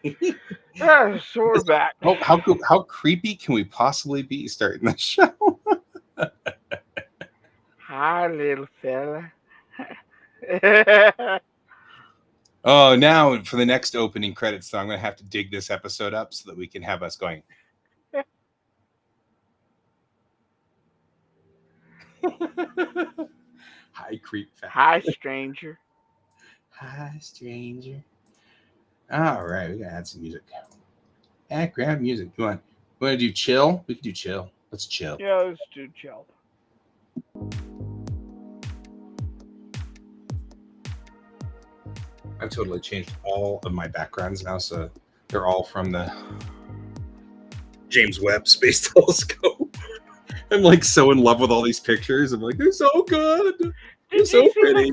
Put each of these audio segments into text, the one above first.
Yeah, so we're back. How creepy can we possibly be starting the show? Hi, little fella. Oh, now for the next opening credits, so I'm going to have to dig this episode up so that we can have us going. Hi, creep. Hi, stranger. Hi, stranger. All right, we gotta add some music. Grab music. You want to do chill? We can do chill. Let's chill. Yeah, let's do chill. I've totally changed all of my backgrounds now, so they're all from the James Webb Space Telescope. I'm like so in love with all these pictures. I'm like, they're so good. They're so pretty.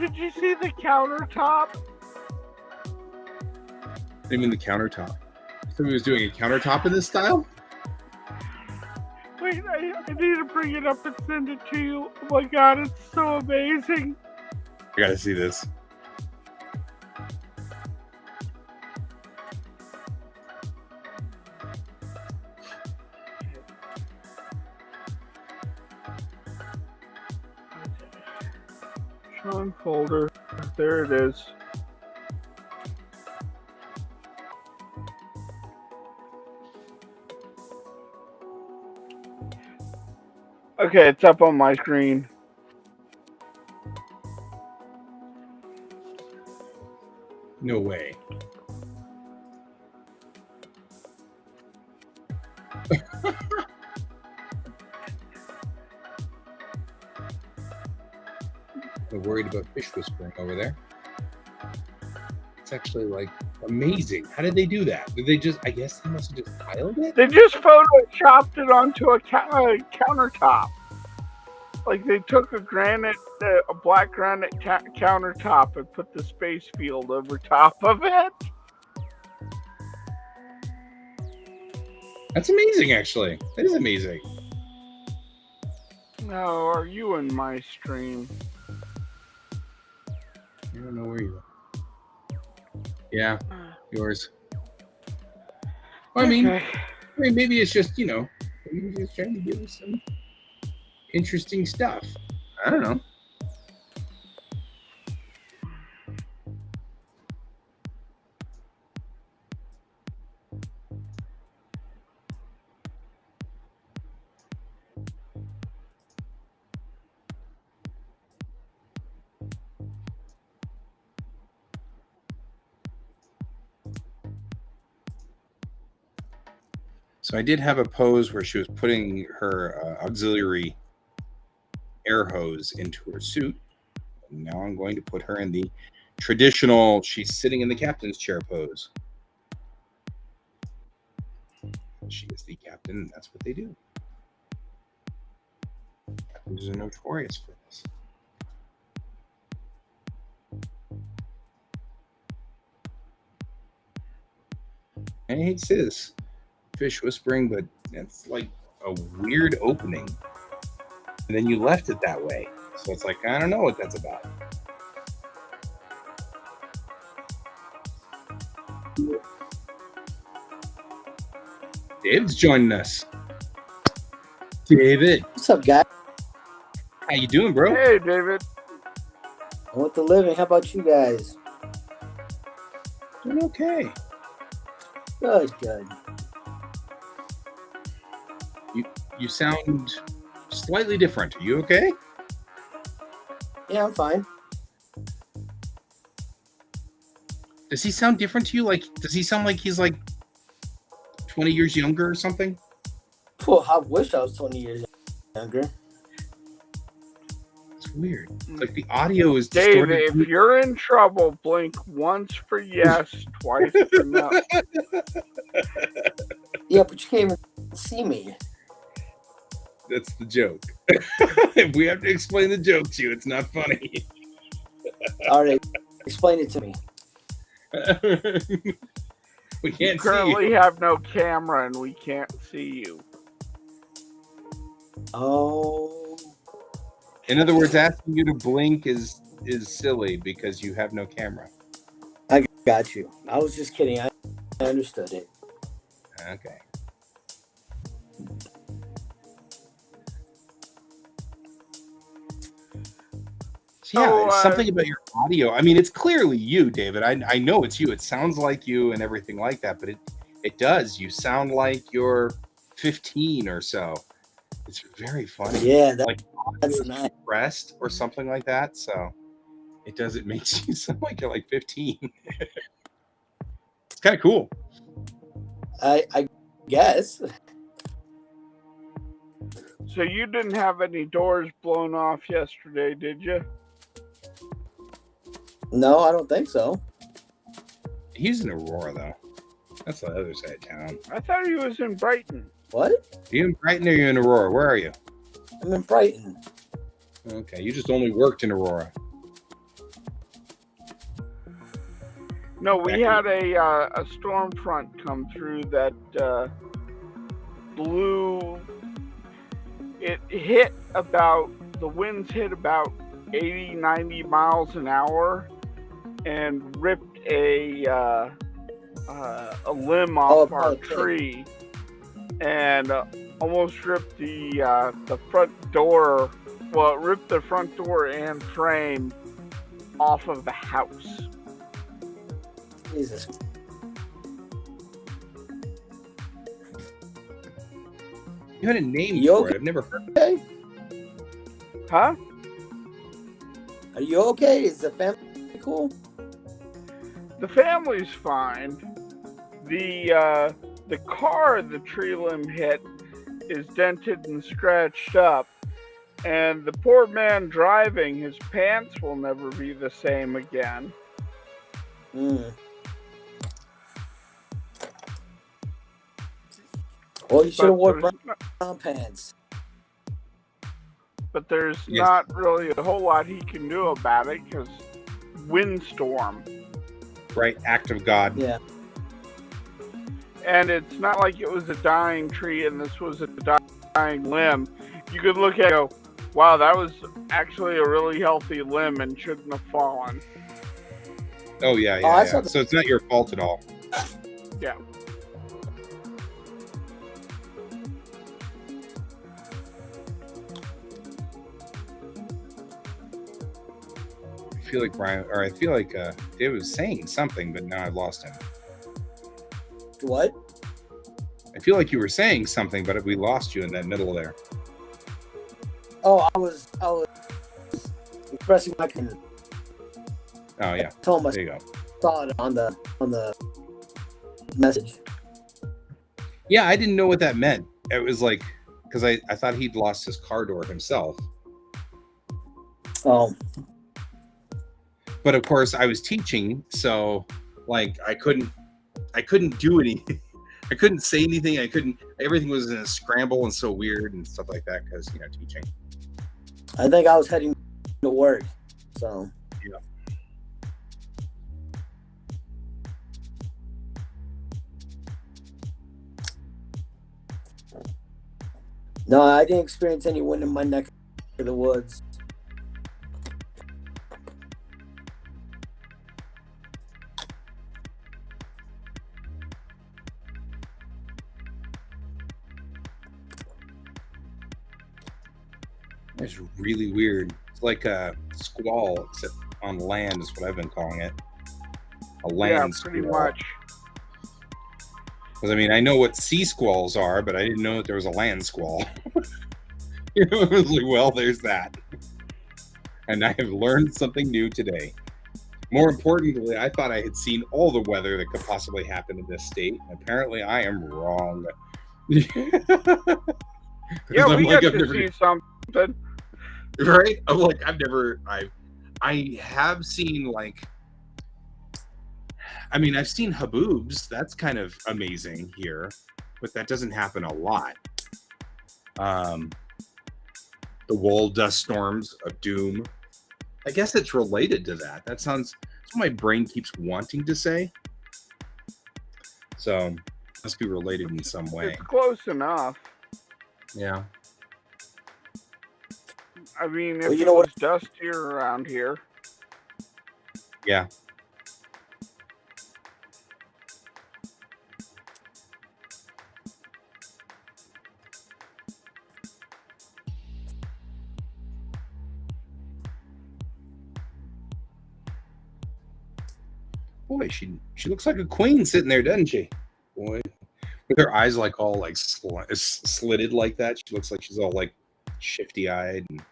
Did you see the countertop? I mean the countertop. Somebody was doing a countertop in this style? Wait, I need to bring it up and send it to you. Oh my god, it's so amazing. I gotta see this. Sean folder. There it is. Okay, it's up on my screen. No way. I'm worried about fish whispering over there. It's actually like amazing. How did they do that? Did they just, I guess they must have just tiled it? They just photoshopped it onto a countertop. Like they took a black granite countertop and put the space field over top of it. That's amazing, actually. That is amazing. No, are you in my stream? I don't know where you are. Yeah, yours. Well, I mean, maybe it's just, maybe he's just trying to give us some interesting stuff. I don't know. So I did have a pose where she was putting her auxiliary air hose into her suit. And now I'm going to put her in the traditional, she's sitting in the captain's chair pose. She is the captain, and that's what they do. Captains are notorious for this. I hate this fish whispering, but it's like a weird opening. And then you left it that way. So it's like, I don't know what that's about. David's joining us. David. What's up, guys? How you doing, bro? Hey, David. I want the living. How about you guys? Doing okay. Good. You sound slightly different. Are you okay? Yeah, I'm fine. Does he sound different to you? Like, does he sound like he's like 20 years younger or something? Well, I wish I was 20 years younger. It's weird. It's like the audio is distorted. David, if you're in trouble, blink once for yes, twice for no. Yeah, but you can't even see me. That's the joke. If we have to explain the joke to you, it's not funny. All right, explain it to me. We can't currently have no camera and we can't see you. Oh. In other words, asking you to blink is silly because you have no camera. I got you. I was just kidding. I understood it. Okay. Yeah, it's something about your audio. I mean, it's clearly you, David. I know it's you. It sounds like you and everything like that, but it does. You sound like you're 15 or so. It's very funny. Yeah, that's nice. Depressed or something like that. So it does. It makes you sound like you're like 15. It's kind of cool. I guess. So you didn't have any doors blown off yesterday, did you? No, I don't think so. He's in Aurora, though. That's the other side of town. I thought he was in Brighton. What? Are you in Brighton or are you in Aurora? Where are you? I'm in Brighton. Okay, you just only worked in Aurora. No, we had a storm front come through that blew. It hit about, the winds hit about 80, 90 miles an hour and ripped a limb off our tree and almost ripped the front door. Well, it ripped the front door and frame off of the house. Jesus. You had a name for it. I've never heard of it. Huh? Are you okay? Is the family cool? The family's fine. The car the tree limb hit is dented and scratched up, and the poor man driving, his pants will never be the same again. Well, you should have worn brown pants. But there's not really a whole lot he can do about it because windstorm. Right, act of God. Yeah. And it's not like it was a dying tree and this was a dying limb. You could look at it and go, wow, that was actually a really healthy limb and shouldn't have fallen. Oh, yeah. So it's not your fault at all. Yeah. I feel like David was saying something, but now I've lost him. What? I feel like you were saying something, but we lost you in that middle there. Oh, I was expressing my concern. Oh yeah. Told my there you go. Thought on the message. Yeah, I didn't know what that meant. It was like, because I thought he'd lost his car door himself. Oh. But of course I was teaching, so like I couldn't do anything. I couldn't say anything. Everything was in a scramble and so weird and stuff like that because, teaching. I think I was heading to work, so. Yeah. No, I didn't experience any wind in my neck of the woods. It's really weird. It's like a squall, except on land is what I've been calling it. A land squall. Yeah, pretty much. Because I know what sea squalls are, but I didn't know that there was a land squall. It was like, well, there's that. And I have learned something new today. More importantly, I thought I had seen all the weather that could possibly happen in this state. Apparently, I am wrong. Yeah, we got to see something. Right? I'm like, I have seen I've seen haboobs. That's kind of amazing here, but that doesn't happen a lot. The wall dust storms of doom. I guess it's related to that. That's what my brain keeps wanting to say. So, must be related in some way. It's close enough. Yeah. If it was dustier around here. Yeah. Boy, she looks like a queen sitting there, doesn't she? Boy, with her eyes like all like slitted like that, she looks like she's all like shifty-eyed. And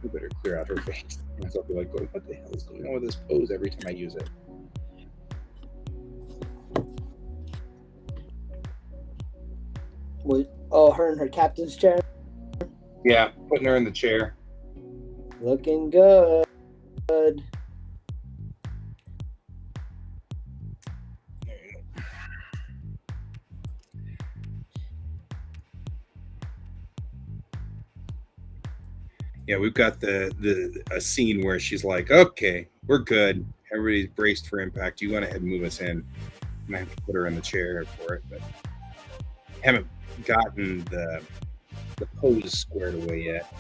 we better clear out her face. I'll be like, what the hell is going on with this pose every time I use it? Her in her captain's chair? Yeah, putting her in the chair. Looking good. Yeah, we've got a scene where she's like, okay, we're good. Everybody's braced for impact. You went ahead and move us in. And I have to put her in the chair for it, but haven't gotten the pose squared away yet.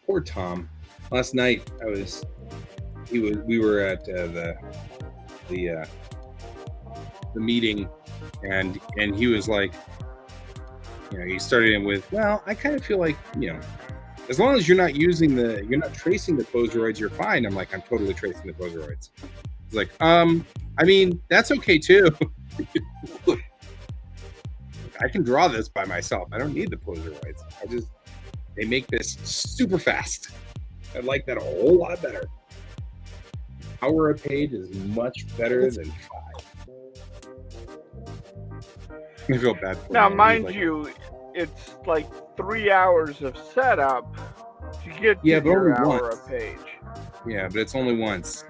Poor Tom. Last night we were at the meeting, and he was like, he started in with, well, I kind of feel like, as long as you're not tracing the Quasoroids, you're fine. I'm like, I'm totally tracing the Quasoroids. He's like, I mean, that's okay too. I can draw this by myself. I don't need the Quasoroids. They make this super fast. I like that a whole lot better. Hour a page is much better than 5. I feel bad for now, him. mind you, it's like 3 hours of setup to get to your hour a page. Yeah, but it's only once.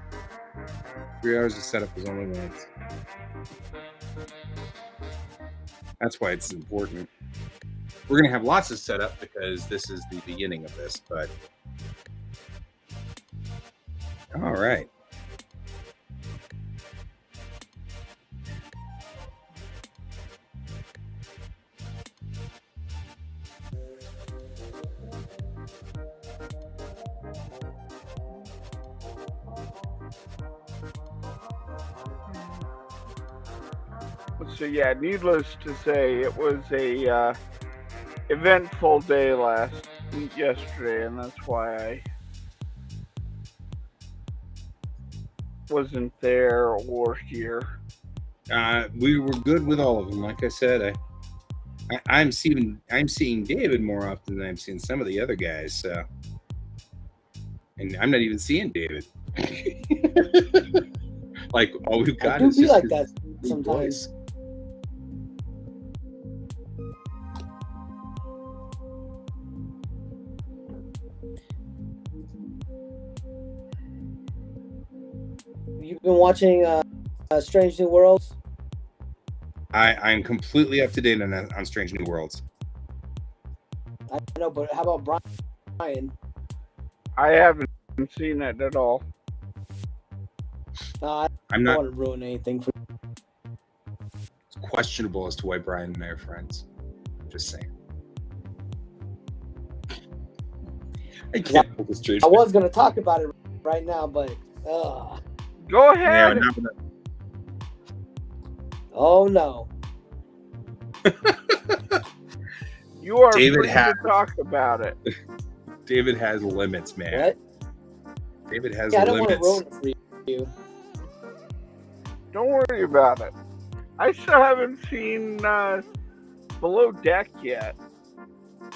3 hours of setup is only once. That's why it's important. We're going to have lots of setup because this is the beginning of this, but... All right. So yeah, needless to say, it was a eventful day yesterday, and that's why I wasn't there or here. We were good with all of them. Like I said, I'm seeing David more often than I'm seeing some of the other guys. So, and I'm not even seeing David. Like all we've got is just like that sometimes. You've been watching Strange New Worlds? I'm completely up to date on Strange New Worlds. I know, but how about Brian? I haven't seen it at all. I don't want to ruin anything for you. It's questionable as to why Brian and I are friends. Just saying. I was going to talk about it right now, but... Go ahead. Yeah, oh, no. You are free to talk about it. David has limits, man. What? David has limits. I don't want to ruin it for you. Don't worry about it. I still haven't seen Below Deck yet.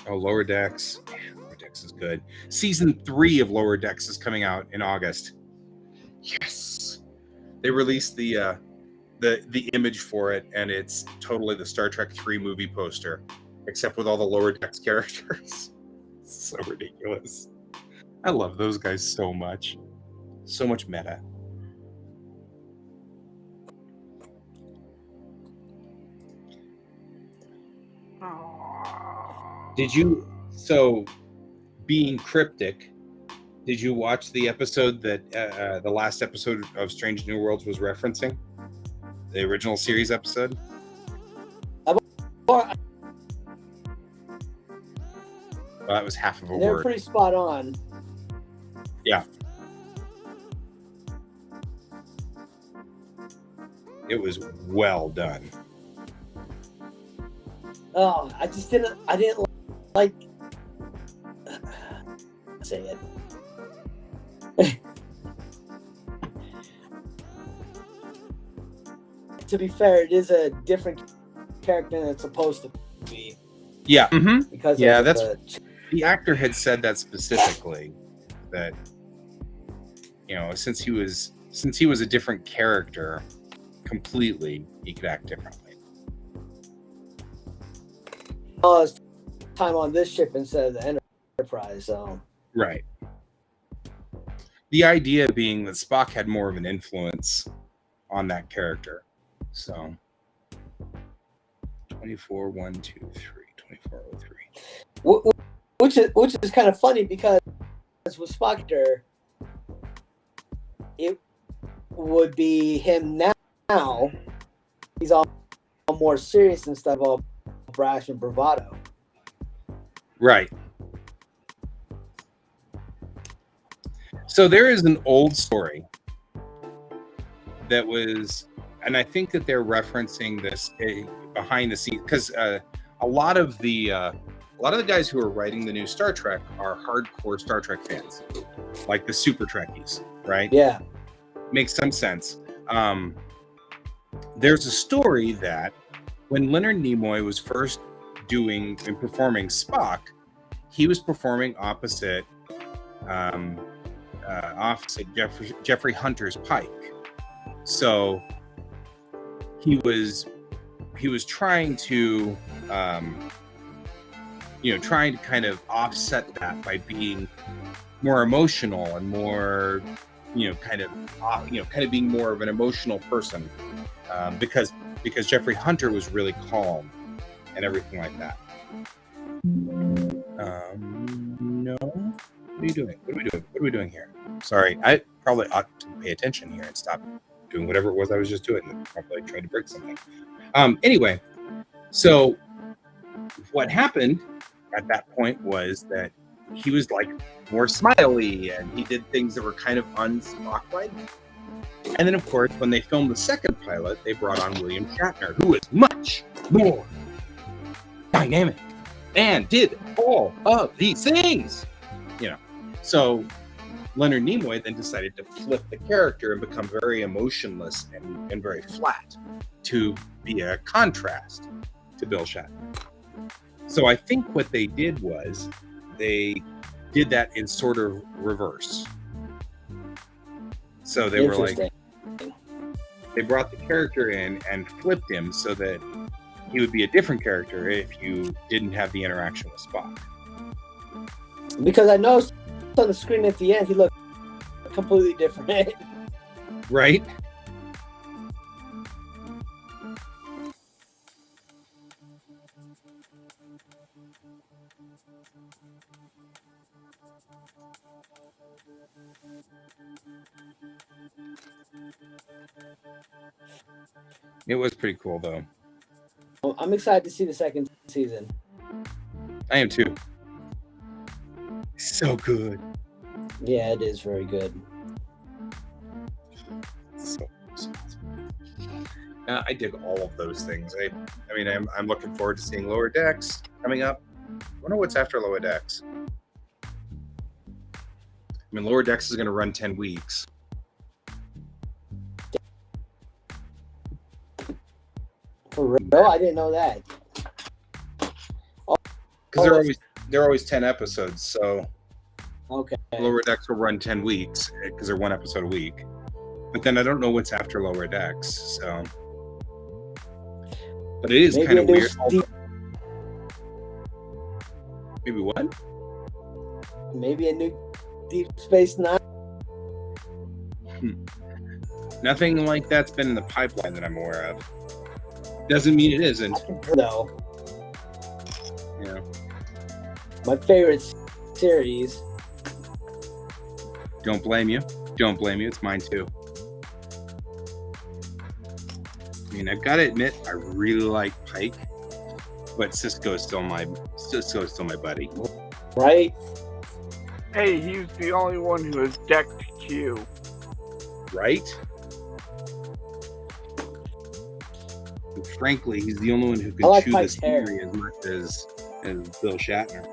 Oh, Lower Decks. Yeah, Lower Decks is good. Season 3 of Lower Decks is coming out in August. Yes. They released the image for it, and it's totally the Star Trek 3 movie poster, except with all the Lower Decks characters. It's so ridiculous. I love those guys so much. So much meta. Being cryptic, did you watch the episode that the last episode of Strange New Worlds was referencing? The original series episode? Well, that was half of a word. They're pretty spot on. Yeah. It was well done. Oh, I didn't like say it. To be fair, it is a different character than it's supposed to be. Yeah. Because yeah, that's the actor had said that specifically, that since he was a different character completely, he could act differently. His time on this ship instead of the Enterprise, so right. The idea being that Spock had more of an influence on that character. So 24-1-2-3, 2403. Which is kind of funny because with Spock, it would be him now. He's all more serious and stuff, all brash and bravado. Right. So there is an old story that was, and I think that they're referencing this behind the scenes, because a lot of the guys who are writing the new Star Trek are hardcore Star Trek fans, like the Super Trekkies, right? Yeah, makes some sense. There's a story that when Leonard Nimoy was first doing and performing Spock, he was performing opposite Jeffrey Hunter's Pike. So he was trying to kind of offset that by being more emotional and more kind of being more of an emotional person, because Jeffrey Hunter was really calm and everything like that. No, what are you doing? What are we doing here? Sorry, I probably ought to pay attention here and stop doing whatever it was I was just doing. And probably tried to break something. Anyway, so what happened at that point was that he was like more smiley and he did things that were kind of un-Spock-like. And then, of course, when they filmed the second pilot, they brought on William Shatner, who is much more dynamic and did all of these things. So Leonard Nimoy then decided to flip the character and become very emotionless and very flat to be a contrast to Bill Shatner. So I think what they did was they did that in sort of reverse. So they were like, they brought the character in and flipped him so that he would be a different character if you didn't have the interaction with Spock. Because I noticed on the screen at the end, he looked completely different. Right? It was pretty cool, though. I'm excited to see the second season. I am too. So good. Yeah, it is very good. So I dig all of those things. I mean, I'm looking forward to seeing Lower Decks coming up. I wonder what's after Lower Decks. I mean, Lower Decks is going to run 10 weeks. For real? I didn't know that. Because they're always 10 episodes, so okay. Lower Decks will run 10 weeks because they're one episode a week. But then I don't know what's after Lower Decks, so. But it is kind of weird. Maybe what? Maybe a new Deep Space Nine. Nothing like that's been in the pipeline that I'm aware of. Doesn't mean it isn't. No. Yeah. My favorite series. Don't blame you. Don't blame you. It's mine too. I mean, I've got to admit, I really like Pike, but Sisko's still my buddy. Right? Hey, he's the only one who has decked Q. Right? And frankly, he's the only one who can chew the scenery as much as as Bill Shatner.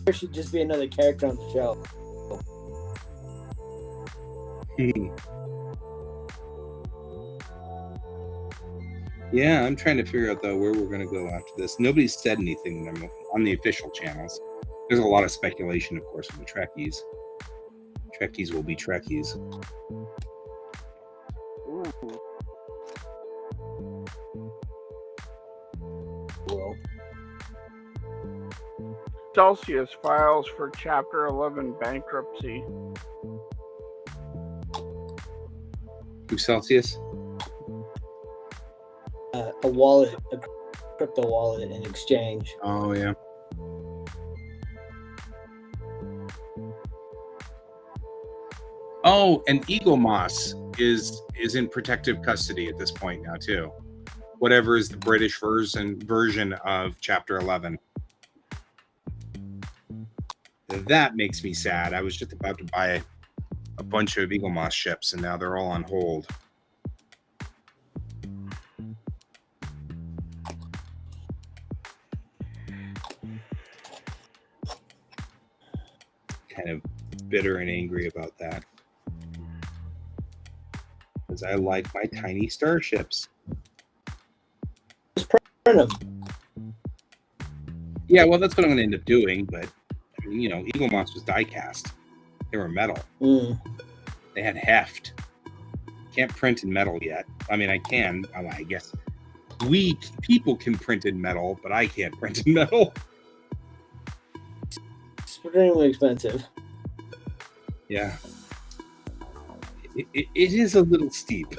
There should just be another character on the show. Yeah, I'm trying to figure out though where we're going to go after this. Nobody's said anything on the official channels. There's a lot of speculation, of course, from the Trekkies. Trekkies will be Trekkies. Well, Celsius files for Chapter 11 bankruptcy. Who's Celsius? a wallet, a crypto wallet in exchange. Oh, yeah. Oh, and Eagle Moss is in protective custody at this point now too. Whatever is the British version of Chapter 11. That makes me sad. I was just about to buy a bunch of Eagle Moss ships, and now they're all on hold. Kind of bitter and angry about that. Because I like my tiny starships. Just print them. Yeah, well, that's what I'm going to end up doing. But, I mean, you know, Eagle Moss was die cast. They were metal. They had heft. Can't print in metal yet. I mean, I can. I guess we people can print in metal, but I can't print in metal. Extremely expensive. Yeah. It is a little steep.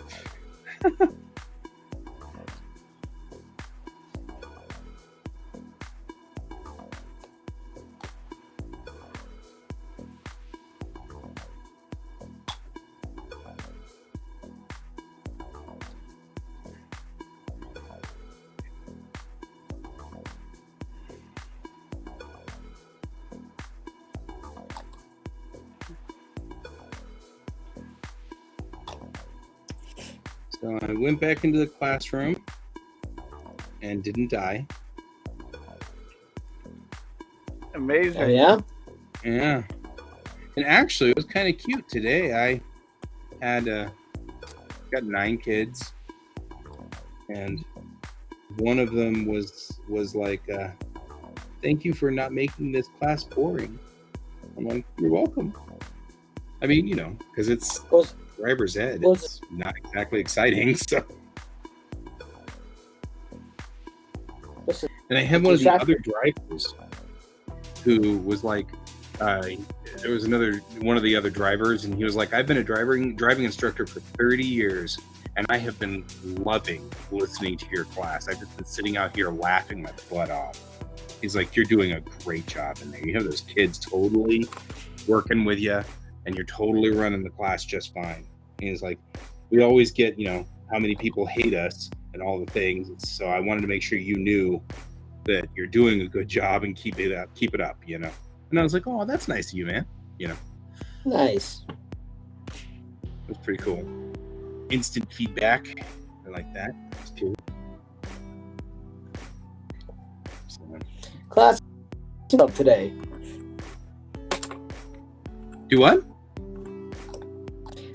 So I went back into the classroom and didn't die. Amazing. Oh, yeah? Yeah. And actually, it was kind of cute today. I had got 9 kids, and one of them was like, "Thank you for not making this class boring." I'm like, "You're welcome." I mean, you know, because it's driver's ed. It's not exactly exciting, so. And I had one of the other drivers who was like, there was one of the other drivers, and he was like, "I've been a driving instructor for 30 years, and I have been loving listening to your class. I've just been sitting out here laughing my butt off." He's like, "You're doing a great job in there. You have those kids totally working with you, and you're totally running the class just fine." And he's like, "We always get, you know, how many people hate us and all the things. So I wanted to make sure you knew that you're doing a good job and keep it up, you know." And I was like, "Oh, that's nice of you, man." You know. Nice. It was pretty cool. Instant feedback. I like that. It's cool. So, Class up today. do what?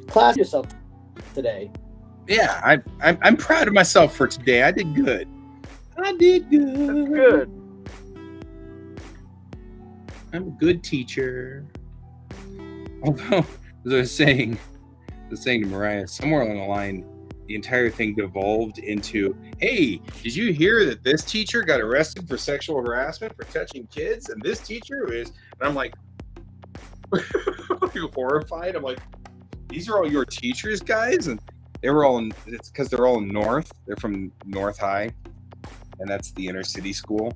Class yourself today. Yeah, I'm proud of myself for today. I did good. That's good. I'm a good teacher. Although, as I was saying to Mariah, somewhere along the line, the entire thing devolved into, "Hey, did you hear that this teacher got arrested for sexual harassment for touching kids? And this teacher is," and I'm like, horrified. I'm like, "These are all your teachers, guys?" And they were all it's because they're all in North. They're from North High, and that's the inner city school.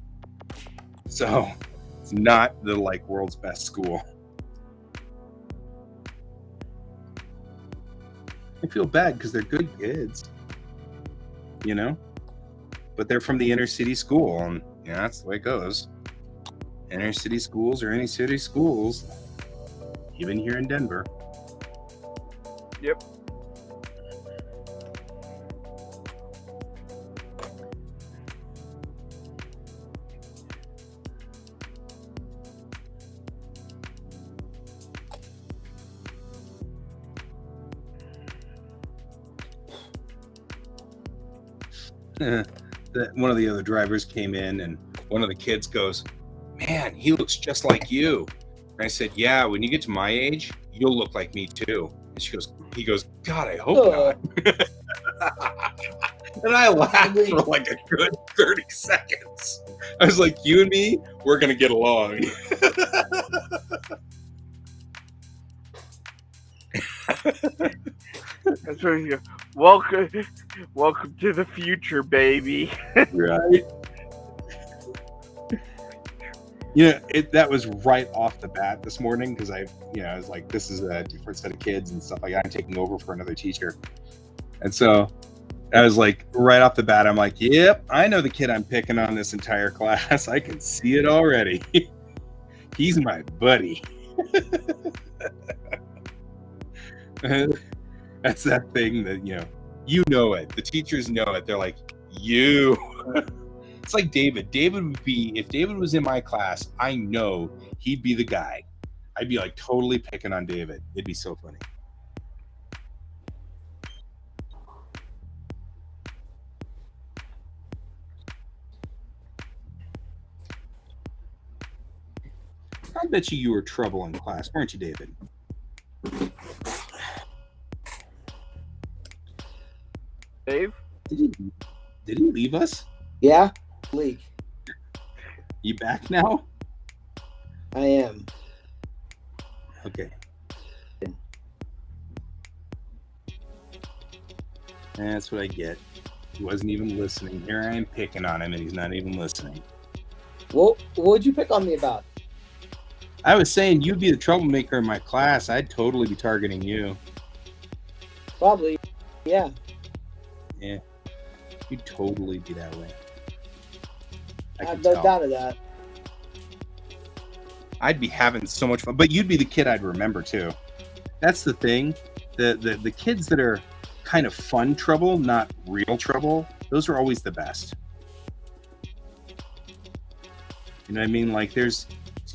So it's not the like world's best school. I feel bad because they're good kids, you know, but they're from the inner city school, and yeah, that's the way it goes. Inner city schools are inner city schools, even here in Denver. Yep. One of the other drivers came in, and one of the kids goes, "Man, he looks just like you." And I said, "Yeah, when you get to my age, you'll look like me too." And he goes, "God, I hope not." And I laughed for like a good 30 seconds. I was like, "You and me, we're gonna get along." That's what you go. Welcome to the future, baby. Right. You know, that was right off the bat this morning because I was like, this is a different set of kids and stuff like that. I'm taking over for another teacher. And so I was like, right off the bat, I'm like, yep, I know the kid I'm picking on this entire class. I can see it already. He's my buddy. That's that thing that, you know it. The teachers know it. They're like, you. It's like David. If David was in my class, I know he'd be the guy. I'd be like totally picking on David. It'd be so funny. I bet you were trouble in class, weren't you, David? Dave? Did he leave us? Yeah, leak. You back now? I am. Okay. That's what I get. He wasn't even listening. Here I am picking on him, and he's not even listening. What would you pick on me about? I was saying you'd be the troublemaker in my class. I'd totally be targeting you. Probably, yeah. Yeah. You'd totally be that way. I have no doubt of that. I'd be having so much fun, but you'd be the kid I'd remember too. That's the thing. The kids that are kind of fun trouble, not real trouble, those are always the best. You know what I mean? Like there's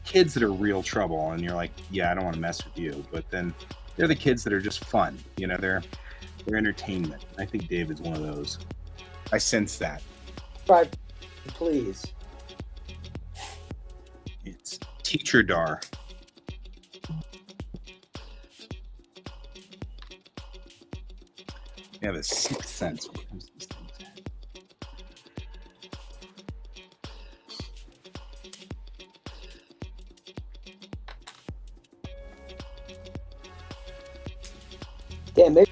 kids that are real trouble, and you're like, yeah, I don't want to mess with you. But then they're the kids that are just fun. They're entertainment. I think David's one of those. I sense that. Right, please. It's Teacher Dar. You have a sixth sense when it comes to these things. Damn, maybe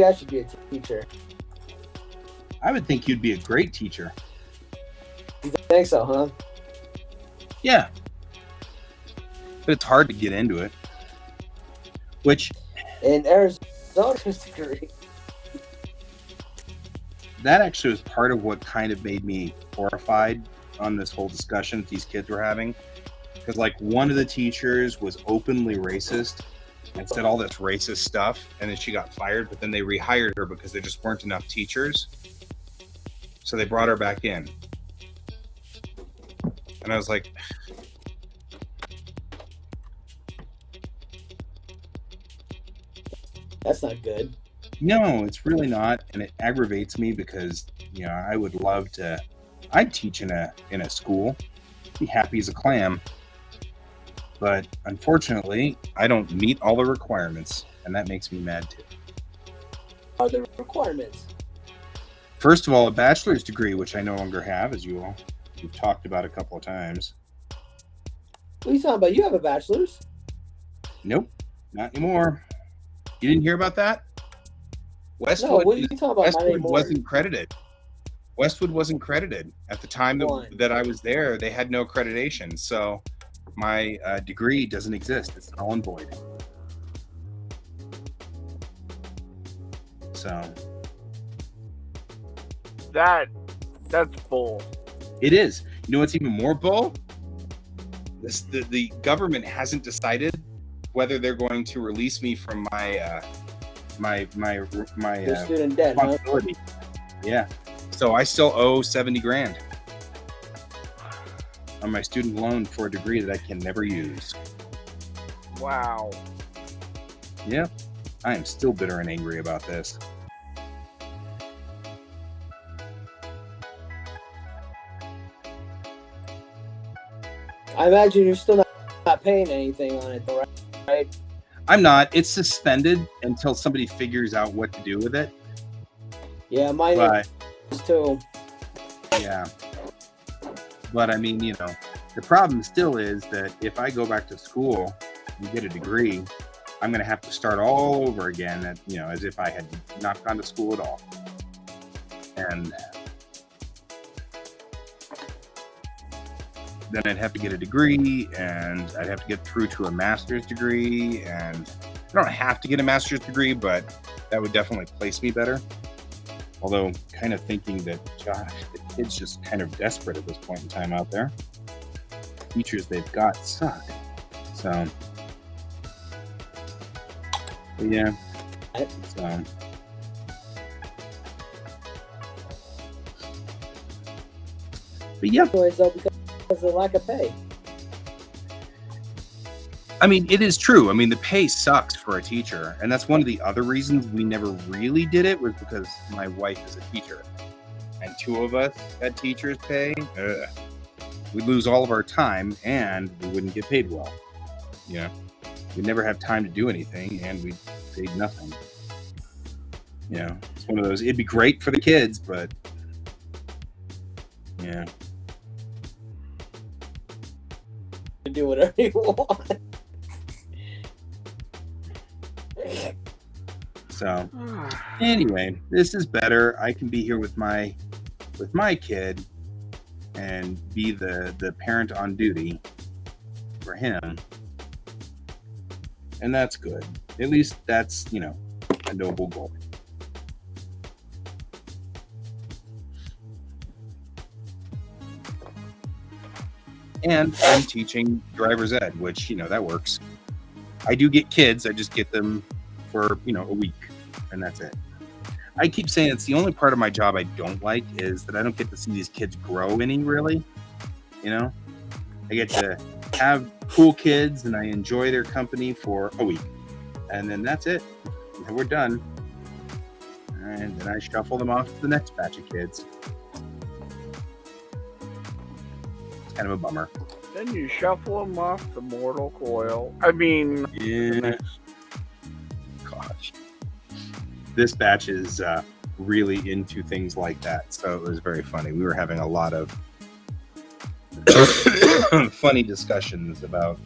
I should be a teacher. I would think you'd be a great teacher. You think so, huh? Yeah. But it's hard to get into it. Which... In Arizona's degree. That actually was part of what kind of made me horrified on this whole discussion that these kids were having. Because, like, one of the teachers was openly racist and said all this racist stuff, and then she got fired, but then they rehired her because there just weren't enough teachers. So they brought her back in. And I was like... That's not good. No, it's really not, and it aggravates me because, I would love to... I'd teach in a school, be happy as a clam, but unfortunately, I don't meet all the requirements, and that makes me mad too. What are the requirements? First of all, a bachelor's degree, which I no longer have, as you've talked about a couple of times. What are you talking about? You have a bachelor's? Nope, not anymore. You didn't hear about that? No, what are you talking about? Westwood wasn't credited. Westwood wasn't credited at the time that I was there. They had no accreditation, so my degree doesn't exist. It's null and void. So that's bull. it is. You know what's even more bull? The government hasn't decided whether they're going to release me from my student debt, responsibility. Huh? Yeah. So I still owe $70,000 on my student loan for a degree that I can never use. Wow. Yeah. I am still bitter and angry about this. I imagine you're still not paying anything on it, though, right? I'm not. It's suspended until somebody figures out what to do with it. Yeah, mine is too. Yeah. But I mean, the problem still is that if I go back to school and get a degree, I'm going to have to start all over again, as if I had not gone to school at all. And then I'd have to get a degree, and I'd have to get through to a master's degree. And I don't have to get a master's degree, but that would definitely place me better. Although kind of thinking that, gosh, the kids just kind of desperate at this point in time out there. Teachers they've got suck. So, yeah. So, but yeah. Because of the lack of pay. I mean, it is true. I mean, the pay sucks for a teacher. And that's one of the other reasons we never really did it, was because my wife is a teacher. And two of us had teachers pay. We'd lose all of our time, and we wouldn't get paid well. We'd never have time to do anything, and we'd paid nothing. It's one of those, it'd be great for the kids, but yeah. Do whatever you want. So anyway, this is better. I can be here with my kid and be the parent on duty for him. And that's good. At least that's, a noble goal. And I'm teaching driver's ed, which, that works. I do get kids. I just get them for, a week, and that's it. I keep saying it's the only part of my job I don't like, is that I don't get to see these kids grow any, really. I get to have cool kids, and I enjoy their company for a week. And then that's it. And we're done. And then I shuffle them off to the next batch of kids. It's kind of a bummer. Then you shuffle them off to mortal coil. I mean... Yeah. Gosh. This batch is really into things like that, so it was very funny. We were having a lot of funny discussions about,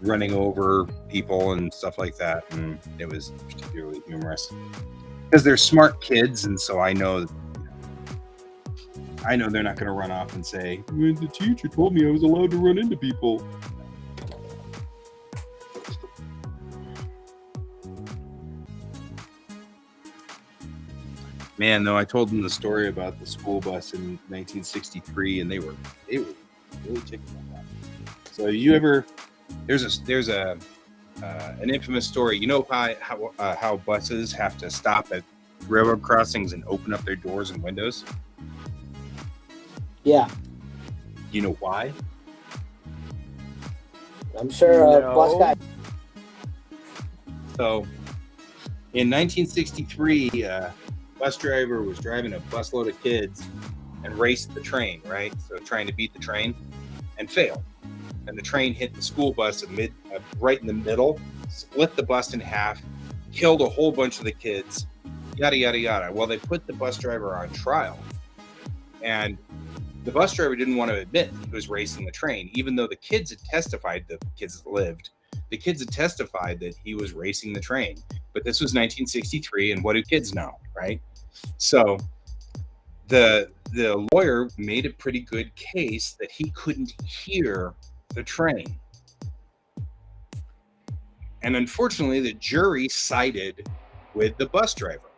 running over people and stuff like that, and it was particularly humorous because they're smart kids, and so I know they're not going to run off and say, the teacher told me I was allowed to run into people. Man, though, I told them the story about the school bus in 1963, and they were really tickled about that. So there's an infamous story. You know how buses have to stop at railroad crossings and open up their doors and windows? Yeah. You know why? I'm sure bus guy. So, in 1963, bus driver was driving a busload of kids and raced the train, right? So trying to beat the train, and failed. And the train hit the school bus right in the middle, split the bus in half, killed a whole bunch of the kids, yada, yada, yada. Well, they put the bus driver on trial. And the bus driver didn't want to admit he was racing the train, even though the kids had testified, the kids that lived, the kids had testified that he was racing the train. But this was 1963, and what do kids know, right? So the lawyer made a pretty good case that he couldn't hear the train. And unfortunately, the jury sided with the bus driver.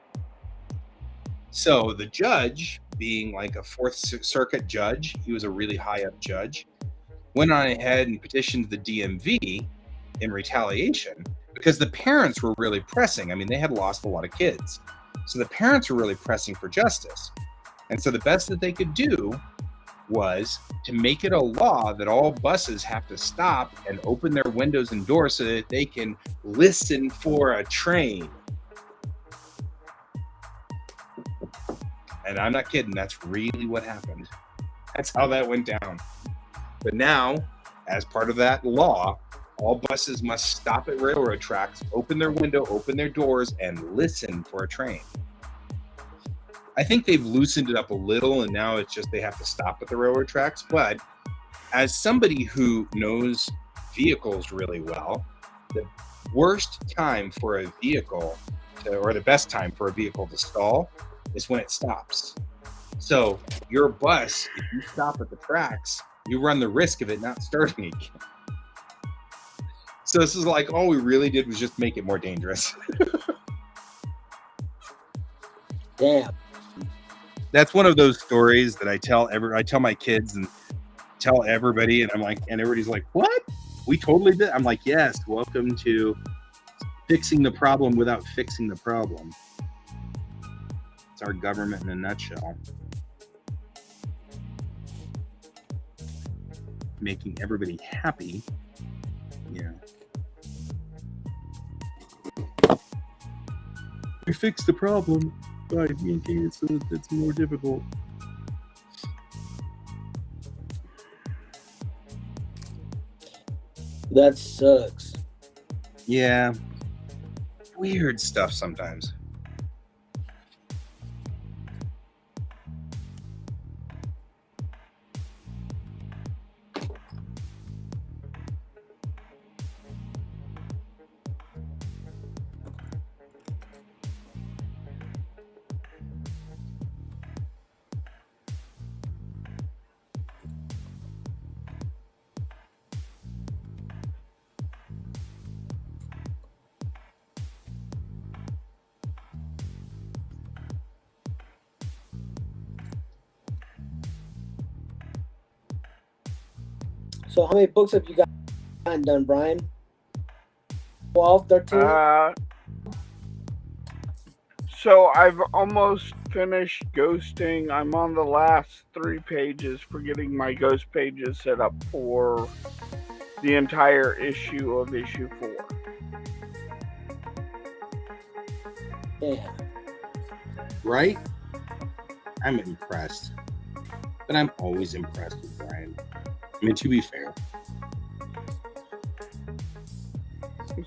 So the judge, being like a Fourth Circuit judge, he was a really high up judge, went on ahead and petitioned the DMV in retaliation because the parents were really pressing. I mean, they had lost a lot of kids. So the parents were really pressing for justice. And so the best that they could do was to make it a law that all buses have to stop and open their windows and doors so that they can listen for a train. And I'm not kidding, that's really what happened. That's how that went down. But now, as part of that law, all buses must stop at railroad tracks, open their window, open their doors, and listen for a train. I think they've loosened it up a little, and now it's just they have to stop at the railroad tracks. But as somebody who knows vehicles really well, the worst time for a vehicle, or the best time for a vehicle to stall, is when it stops. So your bus, if you stop at the tracks, you run the risk of it not starting again. So this is like, all we really did was just make it more dangerous. Damn. That's one of those stories that I tell my kids and tell everybody, and I'm like, and everybody's like, what? We totally did. I'm like, yes, welcome to fixing the problem without fixing the problem. It's our government in a nutshell. Making everybody happy. Yeah. We fixed the problem by making it so that it's more difficult. That sucks. Yeah. Weird stuff sometimes. So how many books have you gotten done, Brian? 12, 13? So I've almost finished ghosting. I'm on the last 3 pages for getting my ghost pages set up for the entire issue of issue 4. Yeah. Right? I'm impressed. But I'm always impressed with Brian. I mean, to be fair.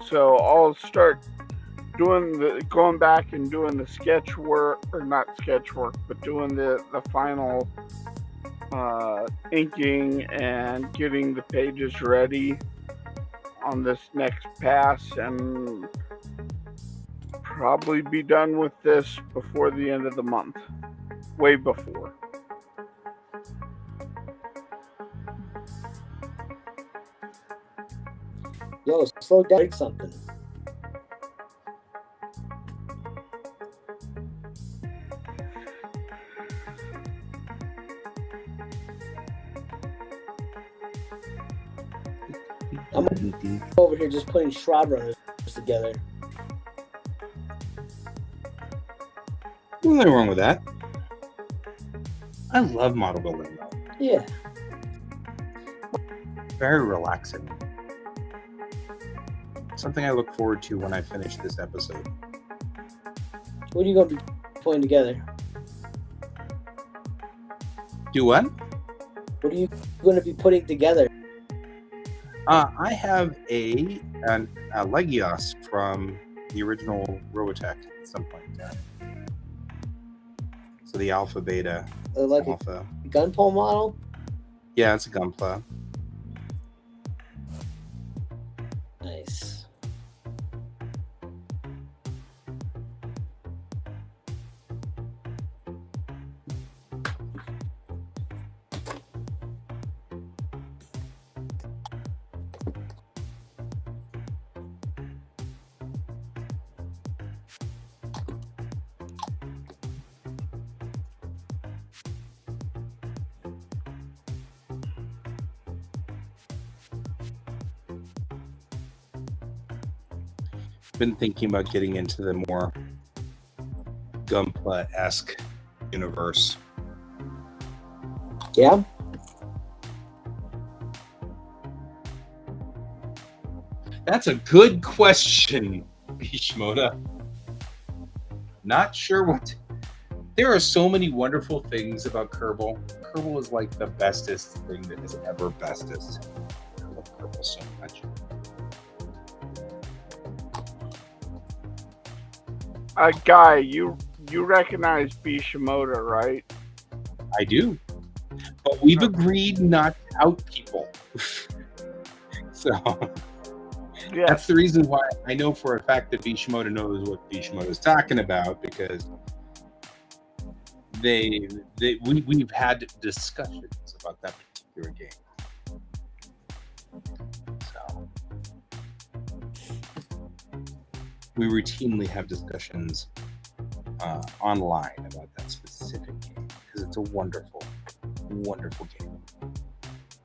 So I'll start going back and doing the sketch work, or not sketch work, but doing the final inking and getting the pages ready on this next pass, and probably be done with this before the end of the month. Way before. Yo, slow down, break something. I'm over here just putting shroud runners together. Nothing wrong with that. I love model building though. Yeah. Very relaxing. Something I look forward to when I finish this episode. What are you going to be putting together? Do what? What are you going to be putting together? I have a Legios from the original Robotech at some point. Yeah. So the Alpha Beta. Like Alpha. a gunpole model? Yeah, it's a Gunpla. Nice. been thinking about getting into the more Gunpla-esque universe. Yeah. That's a good question, Bishmoda. Not sure what. There are so many wonderful things about Kerbal. Kerbal is like the bestest thing that is ever bestest. I love Kerbal so much. Guy, you recognize Bishimoto, right? I do. But we've agreed not to out people. So Yes. that's the reason why I know for a fact that Bishimoto knows what Bishimoto is talking about, because we've had discussions about that particular game. So we routinely have discussions online about that specific game because it's a wonderful, wonderful game.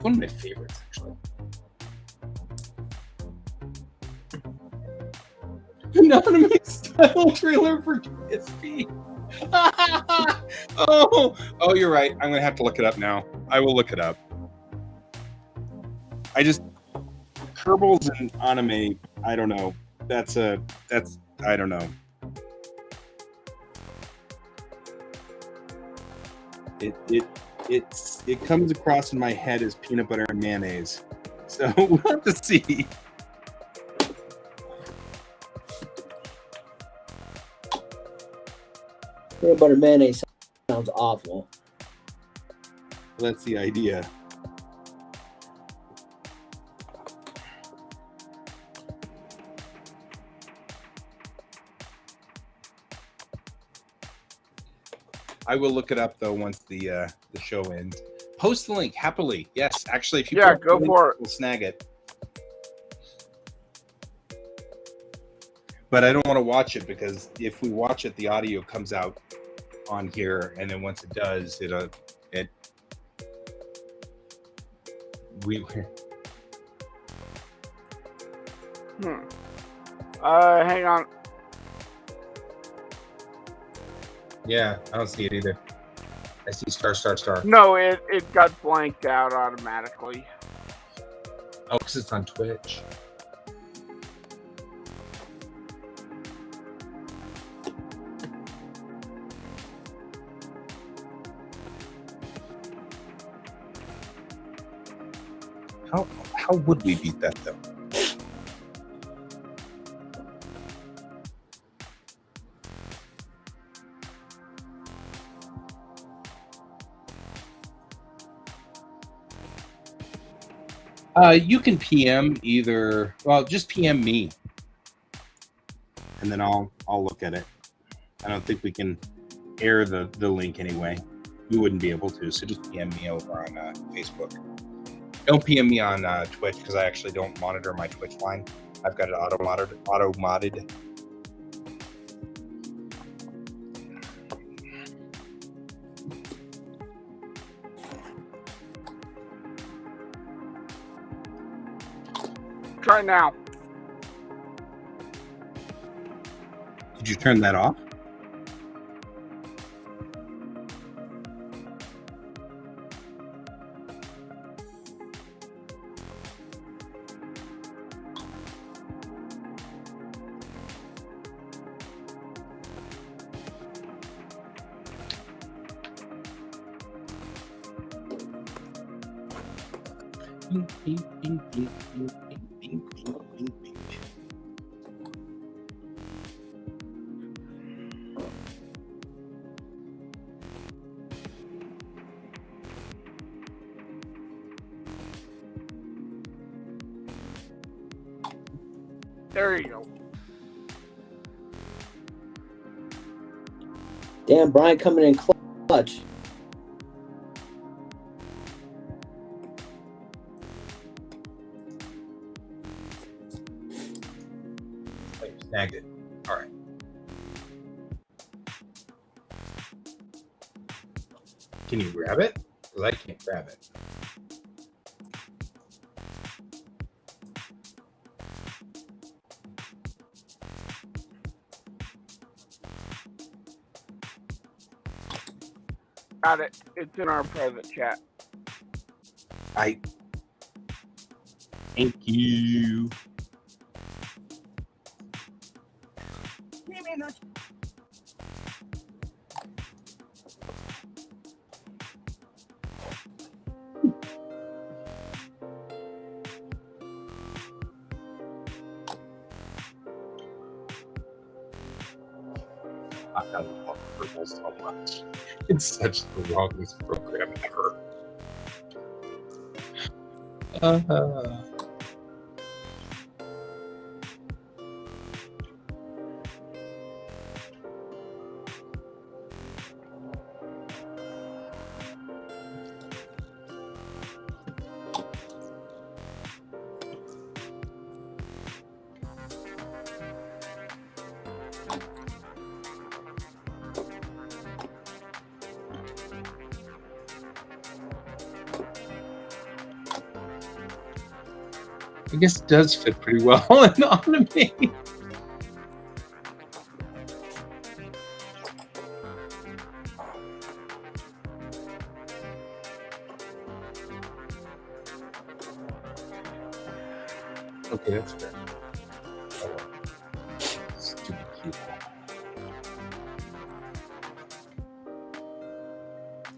One of my favorites, actually. Anonymous style trailer for PSP. Oh, you're right. I'm gonna have to look it up now. I will look it up. Kerbals and anime. I don't know. That's I don't know. It comes across in my head as peanut butter and mayonnaise. So we'll have to see. Peanut butter mayonnaise sounds awful. That's the idea. I will look it up though once the show ends. Post the link happily. Yes, actually, if you go for it. We'll snag it. But I don't want to watch it because if we watch it, the audio comes out on here, and then once it does, Hang on. Yeah, I don't see it either. I see star. No, it got blanked out automatically. Oh, because it's on Twitch. How would we beat that though? You can PM either. Well, just PM me, and then I'll look at it. I don't think we can air the link anyway. We wouldn't be able to, so just PM me over on Facebook. Don't PM me on Twitch because I actually don't monitor my Twitch line. I've got it auto modded. Try now. Did you turn that off? There you go. Damn, Brian coming in clutch. Snagged it. All right. Can you grab it? Because I can't grab it. got it. It's in our private chat. Thank you. I love Purple so much. It's such the wrongest program ever. I guess it does fit pretty well on me. Okay, that's fair. Oh, stupid cute.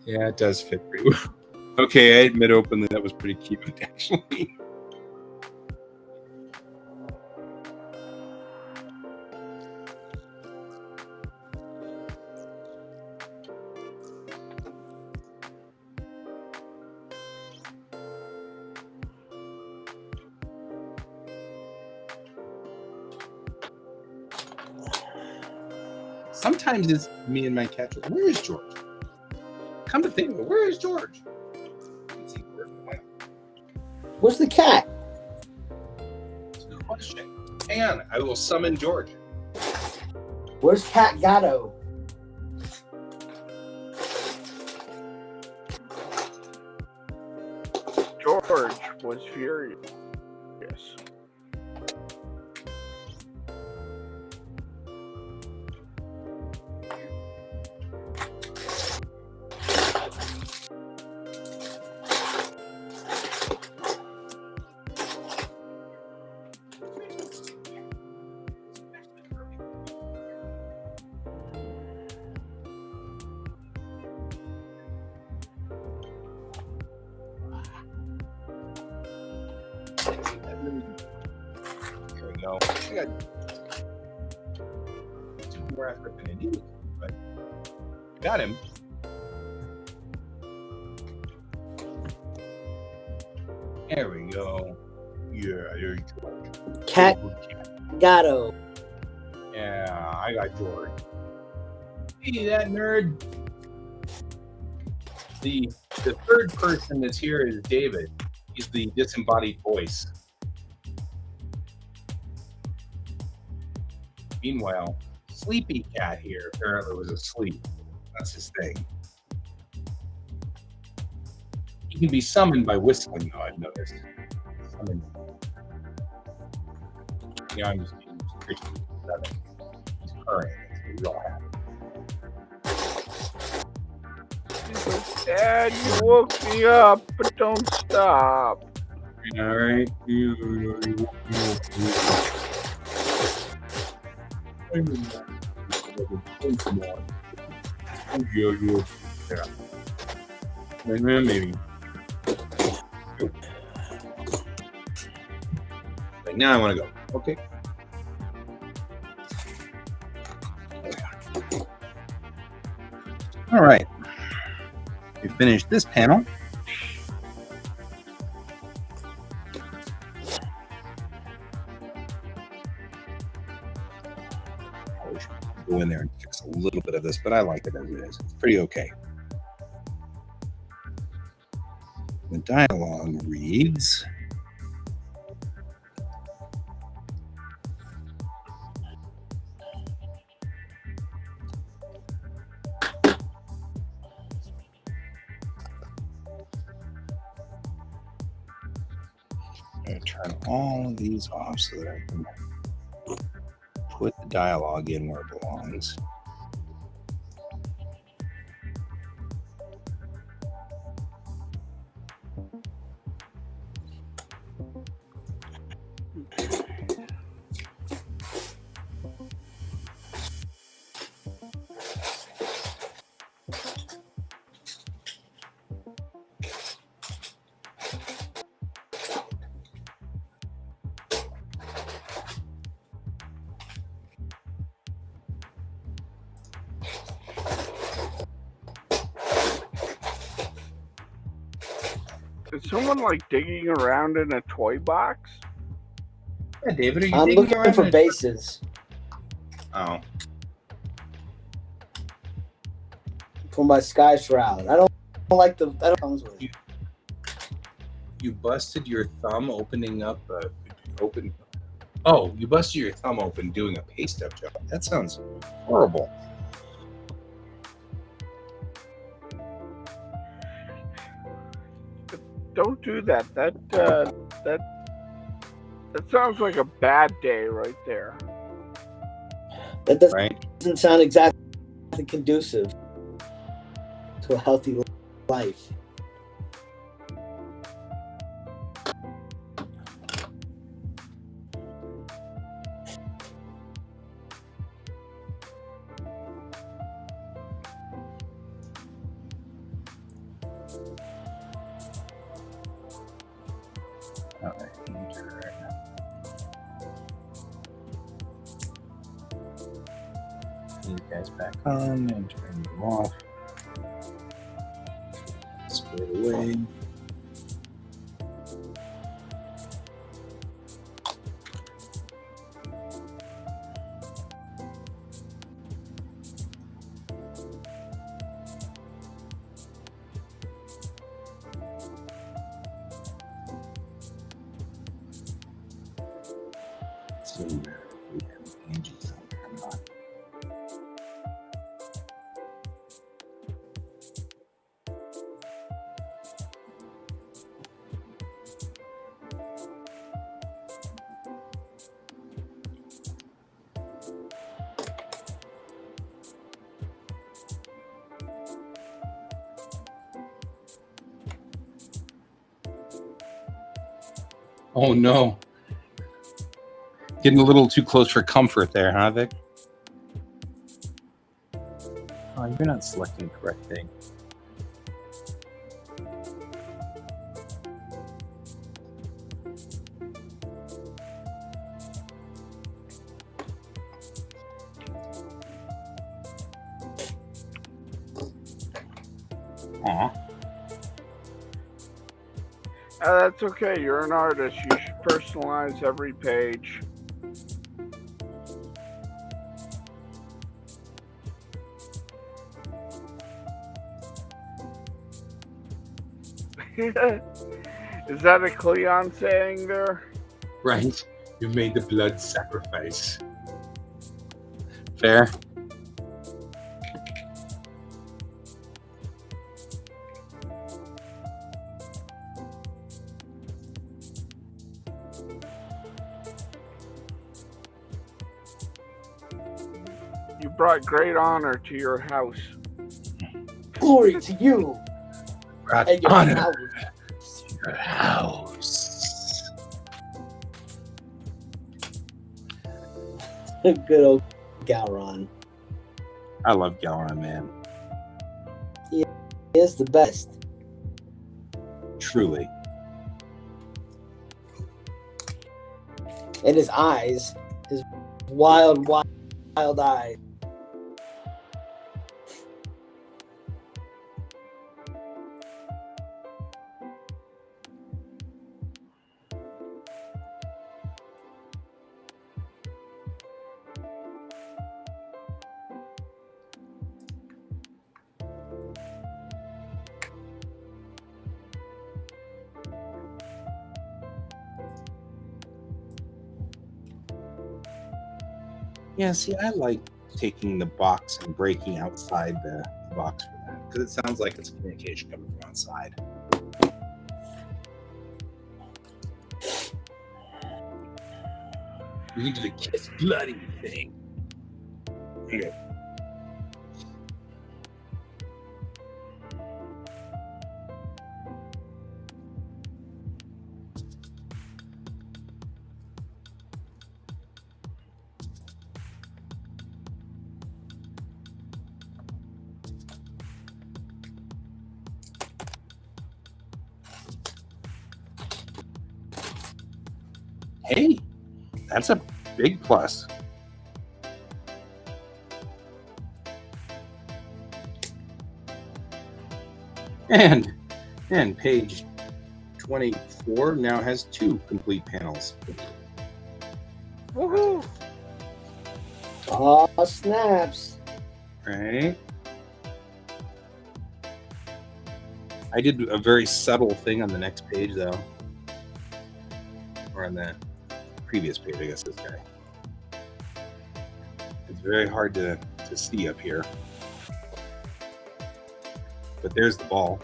Yeah, it does fit pretty well. Okay, I admit openly that was pretty cute, actually. Sometimes it's me and my cat. Where is George? Come to think of it, where is George? Where's the cat? That's a good question. Hang on, I will summon George. Where's Cat Gatto? George was furious. Here we go. I got 2 more after I need, but got him. There we go. Yeah, there you go. Cat Gatto. Yeah, I got George. Hey, that nerd. The third person that's here is David. He's the disembodied voice. Meanwhile, Sleepy Cat here apparently was asleep. That's his thing. He can be summoned by whistling, though, I've noticed. Summoned. Yeah, I'm just being Christian. He's purring. He's real happy. Dad, you woke me up, but don't stop. All right. Maybe. Like now I want to go. Okay. All right. We finished this panel. Probably should go in there and fix a little bit of this, but I like it as it is. It's pretty okay. The dialogue reads, I'm going to turn all of these off so that I can put the dialogue in where it belongs. Is someone like digging around in a toy box? Yeah, David, are you I'm digging looking around for in a- bases Oh, for my sky shroud. I don't like the that comes with it. you busted your thumb opening up a open. Oh, you busted your thumb open doing a paste up job. That sounds horrible. Don't do that. That sounds like a bad day right there. That doesn't Right? sound exactly conducive to a healthy life. All right, let me turn it right now. You guys back on and turn them off. Square away. Doesn't matter if we have Angie's on there or not. Oh no. Getting a little too close for comfort there, huh, Vic? Oh, you're not selecting the correct thing. Aw. That's okay. You're an artist. You should personalize every page. Is that a Cleon saying there? Right. You've made the blood sacrifice. Fair. You brought great honor to your house. Glory to you Brought and your honor house. to your house. Good old Galron. I love Galron, man. He is the best. Truly. And his eyes, his wild eyes. Yeah, see, I like taking the box and breaking outside the box for that because it sounds like it's communication coming from outside. We can do the kiss bloody thing. Okay. Hey, that's a big plus. And Paige 24 now has 2 complete panels. Woohoo! Oh, snaps. Right. I did a very subtle thing on the next page, though. Or on the previous page, I guess, this guy. It's very hard to see up here. But there's the ball.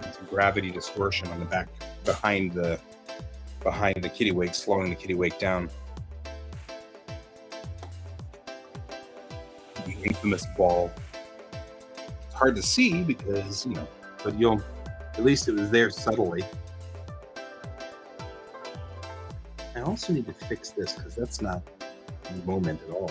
It's a gravity distortion on the back behind the kittiwake, slowing the kittiwake down. The infamous ball. It's hard to see because, but at least it was there subtly. I also need to fix this because that's not the moment at all.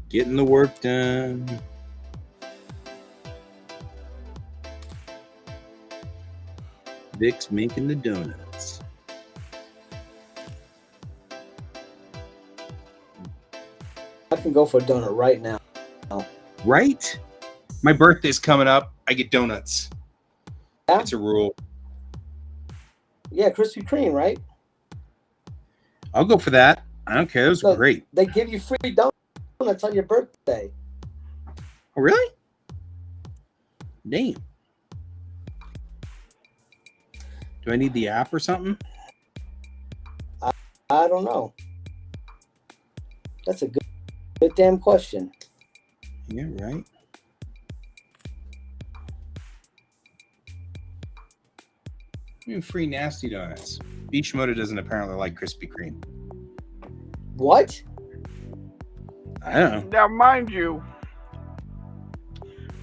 Getting the work done. Vic's making the donuts. I can go for a donut right now. Right? My birthday's coming up. I get donuts. Yeah? It's a rule. Yeah, Krispy Kreme, right? I'll go for that. I don't care. It was great. They give you free donuts on your birthday. Oh, really? Damn. Do I need the app or something? I don't know. That's a good damn question. Yeah, right. Free nasty donuts. Bishimoto doesn't apparently like Krispy Kreme. What? I don't know. Now, mind you,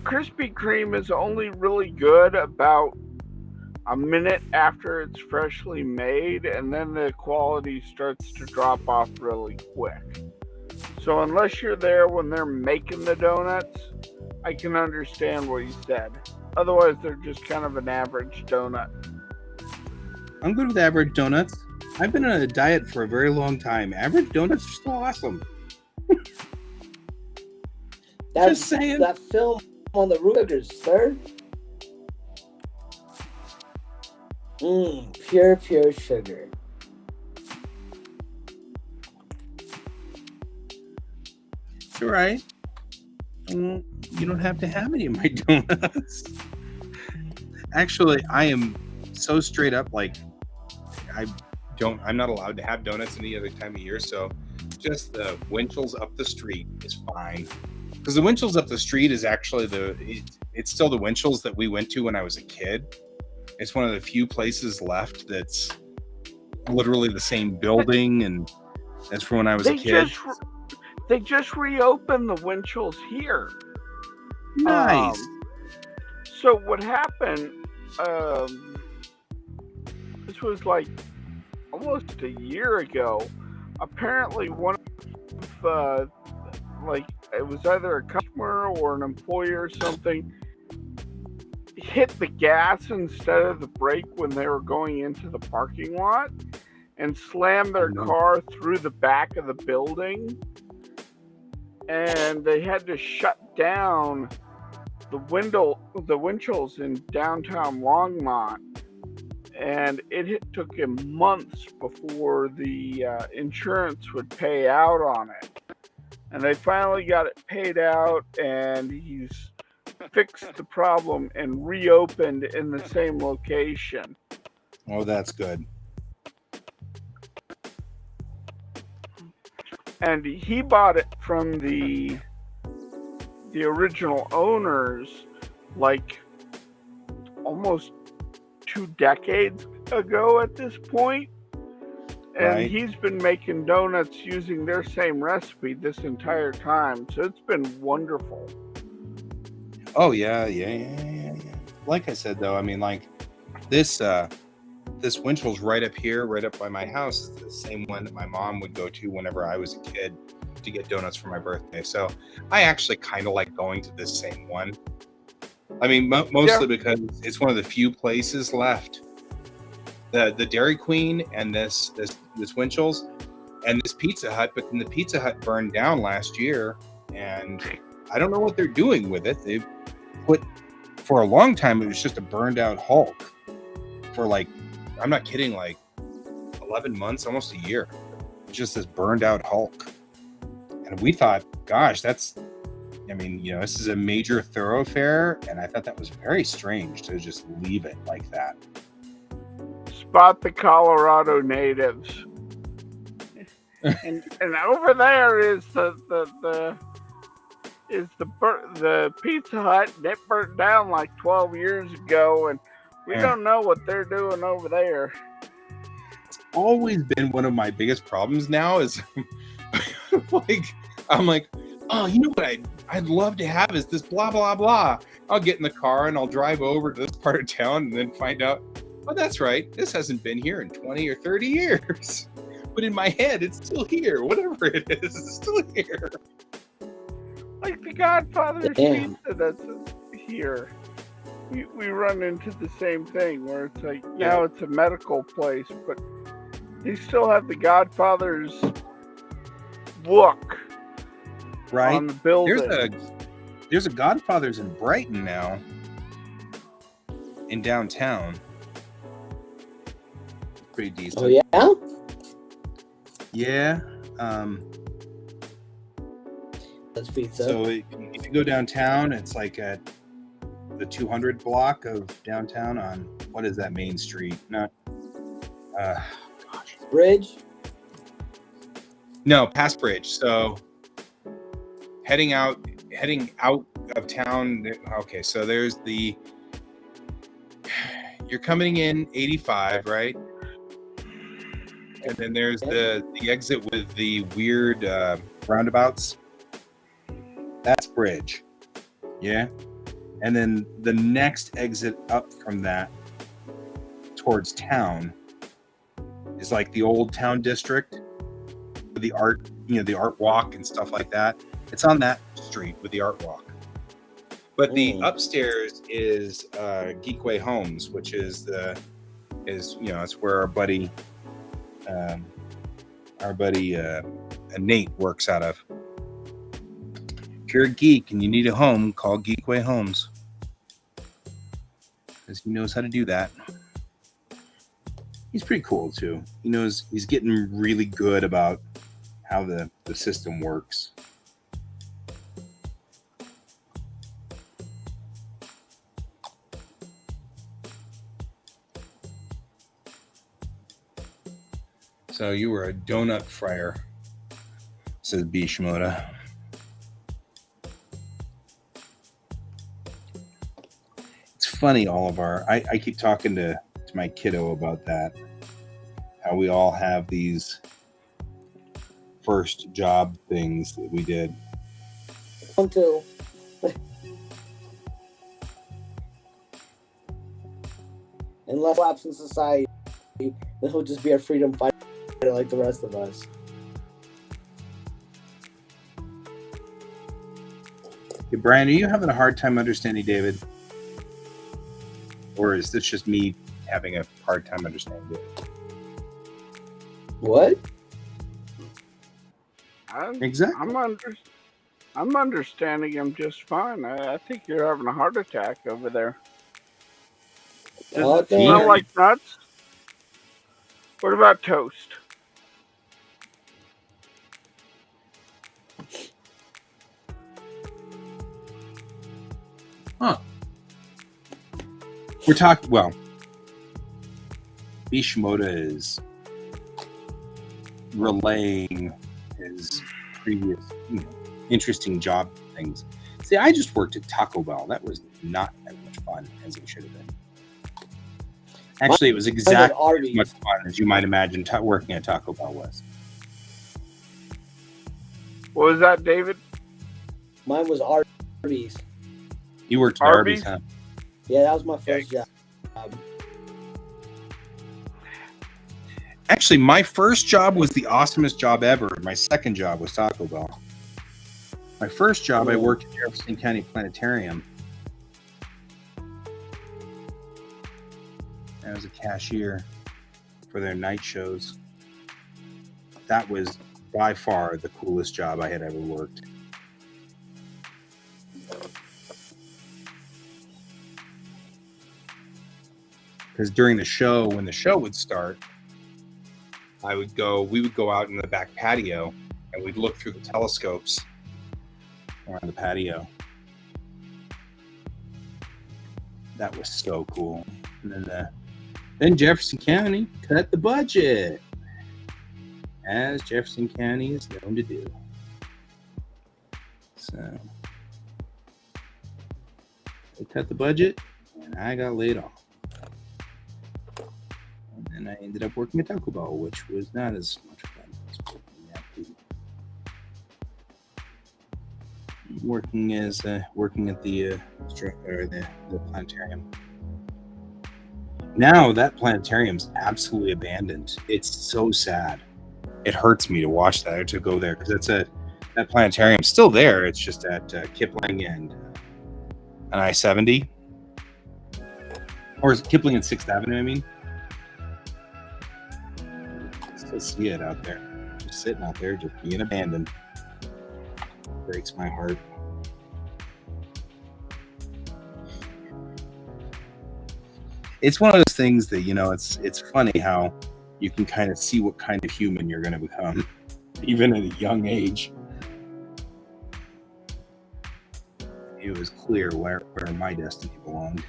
Krispy Kreme is only really good about a minute after it's freshly made, and then the quality starts to drop off really quick. So unless you're there when they're making the donuts, I can understand what you said. Otherwise, they're just kind of an average donut. I'm good with average donuts. I've been on a diet for a very long time. Average donuts are still awesome. Just saying. That film on the Rutgers, sir. Pure sugar. It's all right. You don't have to have any of my donuts. Actually, I am so straight up, like, I'm not allowed to have donuts any other time of year, so just the Winchell's up the street is fine. Because the Winchell's up the street is actually it's still the Winchell's that we went to when I was a kid. It's one of the few places left that's literally the same building, and that's from when I was a kid. They just reopened the Winchell's here. Nice. So what happened, this was like almost a year ago. Apparently one of, it was either a customer or an employee or something, hit the gas instead of the brake when they were going into the parking lot and slammed their car through the back of the building. And they had to shut down the Winchell's in downtown Longmont, and it took him months before the insurance would pay out on it. And they finally got it paid out, and he's fixed the problem and reopened in the same location. Oh, that's good. And he bought it from the original owners like almost 2 decades ago at this point. And Right. he's been making donuts using their same recipe this entire time. So it's been wonderful. Oh yeah. Like I said though, I mean, like this Winchell's right up here, right up by my house, is the same one that my mom would go to whenever I was a kid to get donuts for my birthday. So I actually kind of like going to this same one. I mean, mostly because it's one of the few places left. The Dairy Queen and this Winchell's and this Pizza Hut, but then the Pizza Hut burned down last year, and I don't know what they're doing with it. They put, for a long time, it was just a burned out Hulk for like, I'm not kidding, like 11 months, almost a year. It's just this burned out Hulk. And we thought, gosh, this is a major thoroughfare. And I thought that was very strange to just leave it like that. Spot the Colorado natives. and over there is the Pizza Hut, and it burnt down like 12 years ago, and we don't know what they're doing over there. It's always been one of my biggest problems now is like, I'm like, oh, you know what I'd love to have is this blah, blah, blah. I'll get in the car and I'll drive over to this part of town and then find out, oh, that's right. This hasn't been here in 20 or 30 years. But in my head, it's still here. Whatever it is, it's still here. Like the Godfather's Pizza that's here. We run into the same thing where it's like, now it's a medical place, but they still have the Godfather's look on the building. There's a Godfather's in Brighton now, in downtown. Pretty decent. Oh yeah? Yeah. That's pizza. So if you go downtown, it's like at the 200 block of downtown on, what is that main street? Bridge? No, past Bridge. So heading out of town. Okay, so there's you're coming in 85, right? And then there's the exit with the weird roundabouts. That's Bridge. Yeah. And then the next exit up from that towards town is like the old town district, the art, the art walk and stuff like that. It's on that street with the art walk. But the upstairs is QuaCk Homes, which is it's where our buddy Nate works out of. If you're a geek and you need a home, call QuaCk Homes, because he knows how to do that. He's pretty cool too. He's getting really good about how the system works. So you were a donut fryer, says B. Shimoda. It's funny, I keep talking to my kiddo about that. How we all have these first job things that we did. Too. Unless lapse in society, then he'll just be a freedom fighter like the rest of us. Hey, Brian, are you having a hard time understanding David? Or is this just me having a hard time understanding David? What? Exactly. I'm understanding him just fine. I think you're having a heart attack over there. Does it smell like nuts? What about toast? Huh. We're talking, well, Ishimoto is relaying his previous, interesting job things. See, I just worked at Taco Bell. That was not as much fun as it should have been. Actually, it was exactly as much fun as you might imagine working at Taco Bell was. What was that, David? Mine was Arby's. You worked at Arby's, huh? Yeah, that was my first job. Actually, my first job was the awesomest job ever. My second job was Taco Bell. My first job, I worked at Jefferson County Planetarium. I was a cashier for their night shows. That was by far the coolest job I had ever worked. Because during the show, when the show would start, we would go out in the back patio and we'd look through the telescopes around the patio. That was so cool. And then Jefferson County cut the budget, as Jefferson County is known to do. So they cut the budget and I got laid off. And I ended up working at Taco Bell, which was not as much fun as working at the planetarium. Now that planetarium's absolutely abandoned. It's so sad. It hurts me to watch that or to go there because that planetarium's still there. It's just at Kipling and I-70, or is it Kipling and 6th Avenue? I mean. I see it out there, just sitting out there, just being abandoned. Breaks my heart. It's one of those things that, it's funny how you can kind of see what kind of human you're going to become, even at a young age. It was clear where my destiny belonged.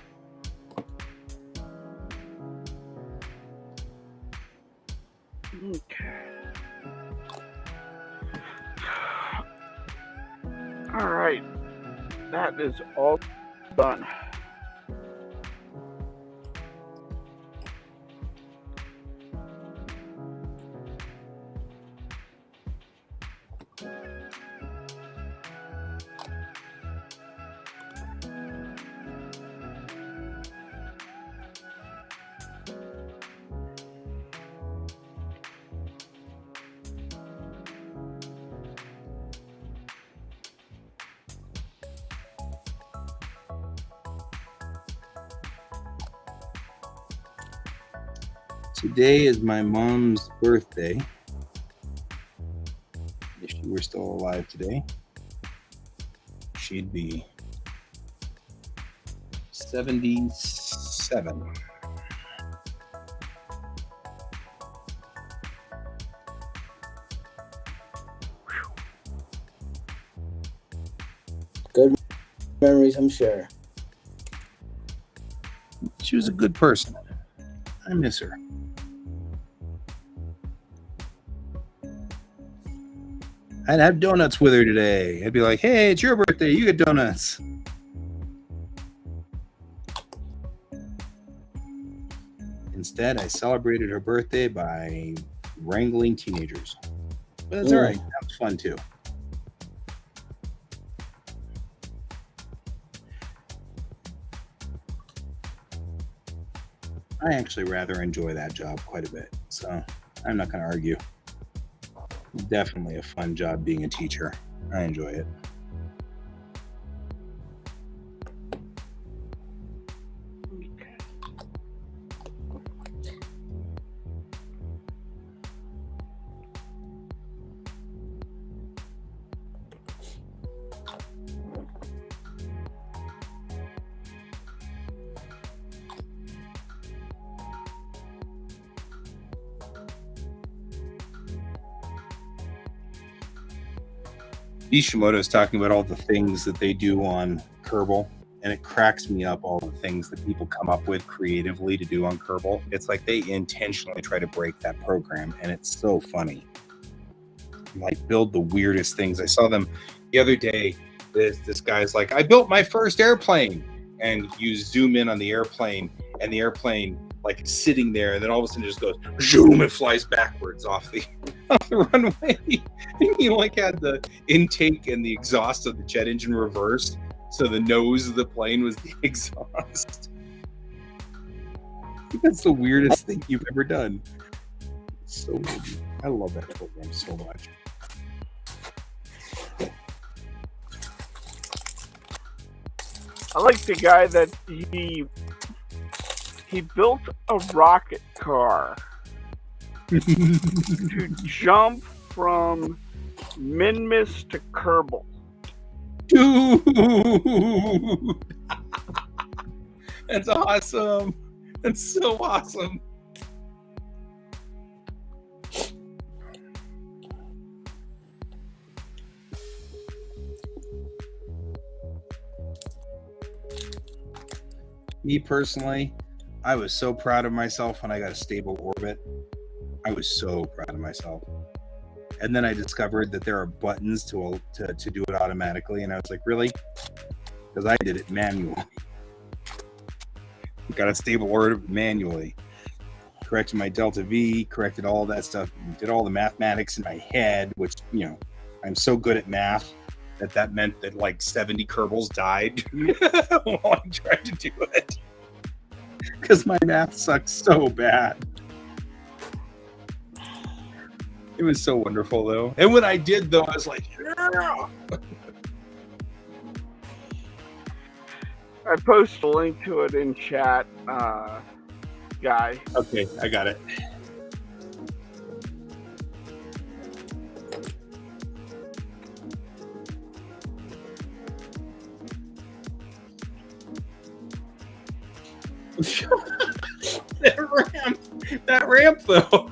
Okay. All right. That is all done. Today is my mom's birthday. If she were still alive today, she'd be 77. Good memories, I'm sure. She was a good person. I miss her. I'd have donuts with her today. I'd be like, hey, it's your birthday. You get donuts. Instead, I celebrated her birthday by wrangling teenagers. But that's all right. That was fun, too. I actually rather enjoy that job quite a bit. So I'm not going to argue. Definitely a fun job being a teacher. I enjoy it. Ishimoto is talking about all the things that they do on Kerbal and it cracks me up all the things that people come up with creatively to do on Kerbal. It's like they intentionally try to break that program, and it's so funny. Like, build the weirdest things. I saw them the other day. This guy's like, I built my first airplane, and you zoom in on the airplane, and the airplane like is sitting there, and then all of a sudden it just goes zoom, it flies backwards off the runway. And he like had the intake and the exhaust of the jet engine reversed, so the nose of the plane was the exhaust. That's the weirdest thing you've ever done. So weird. I love that program so much. I like the guy that he built a rocket car to jump from Minmus to Kerbal. Dude, that's awesome. That's so awesome. Me personally, I was so proud of myself when I got a stable orbit. I was so proud of myself. And then I discovered that there are buttons to do it automatically, and I was like, really? Because I did it manually. Got a stable orbit manually. Corrected my delta V, corrected all that stuff, did all the mathematics in my head, which, you know, I'm so good at math that meant that like 70 Kerbals died while I tried to do it. Because my math sucks so bad. It was so wonderful, though. And when I did, though, I was like, yeah! I posted a link to it in chat, guy. Okay, I got it. that ramp though.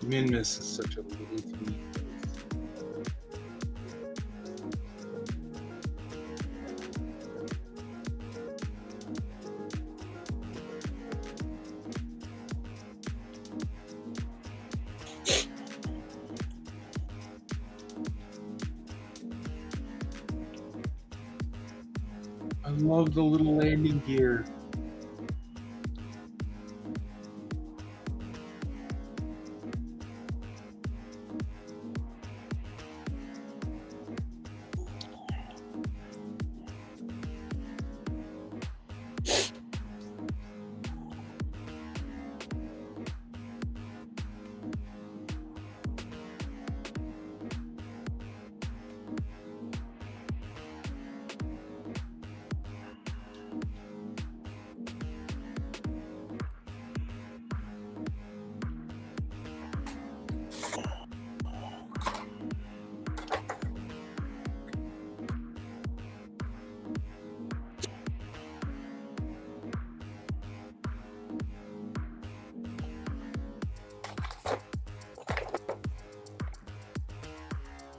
Minmus is such a little teeny. I love the little landing gear.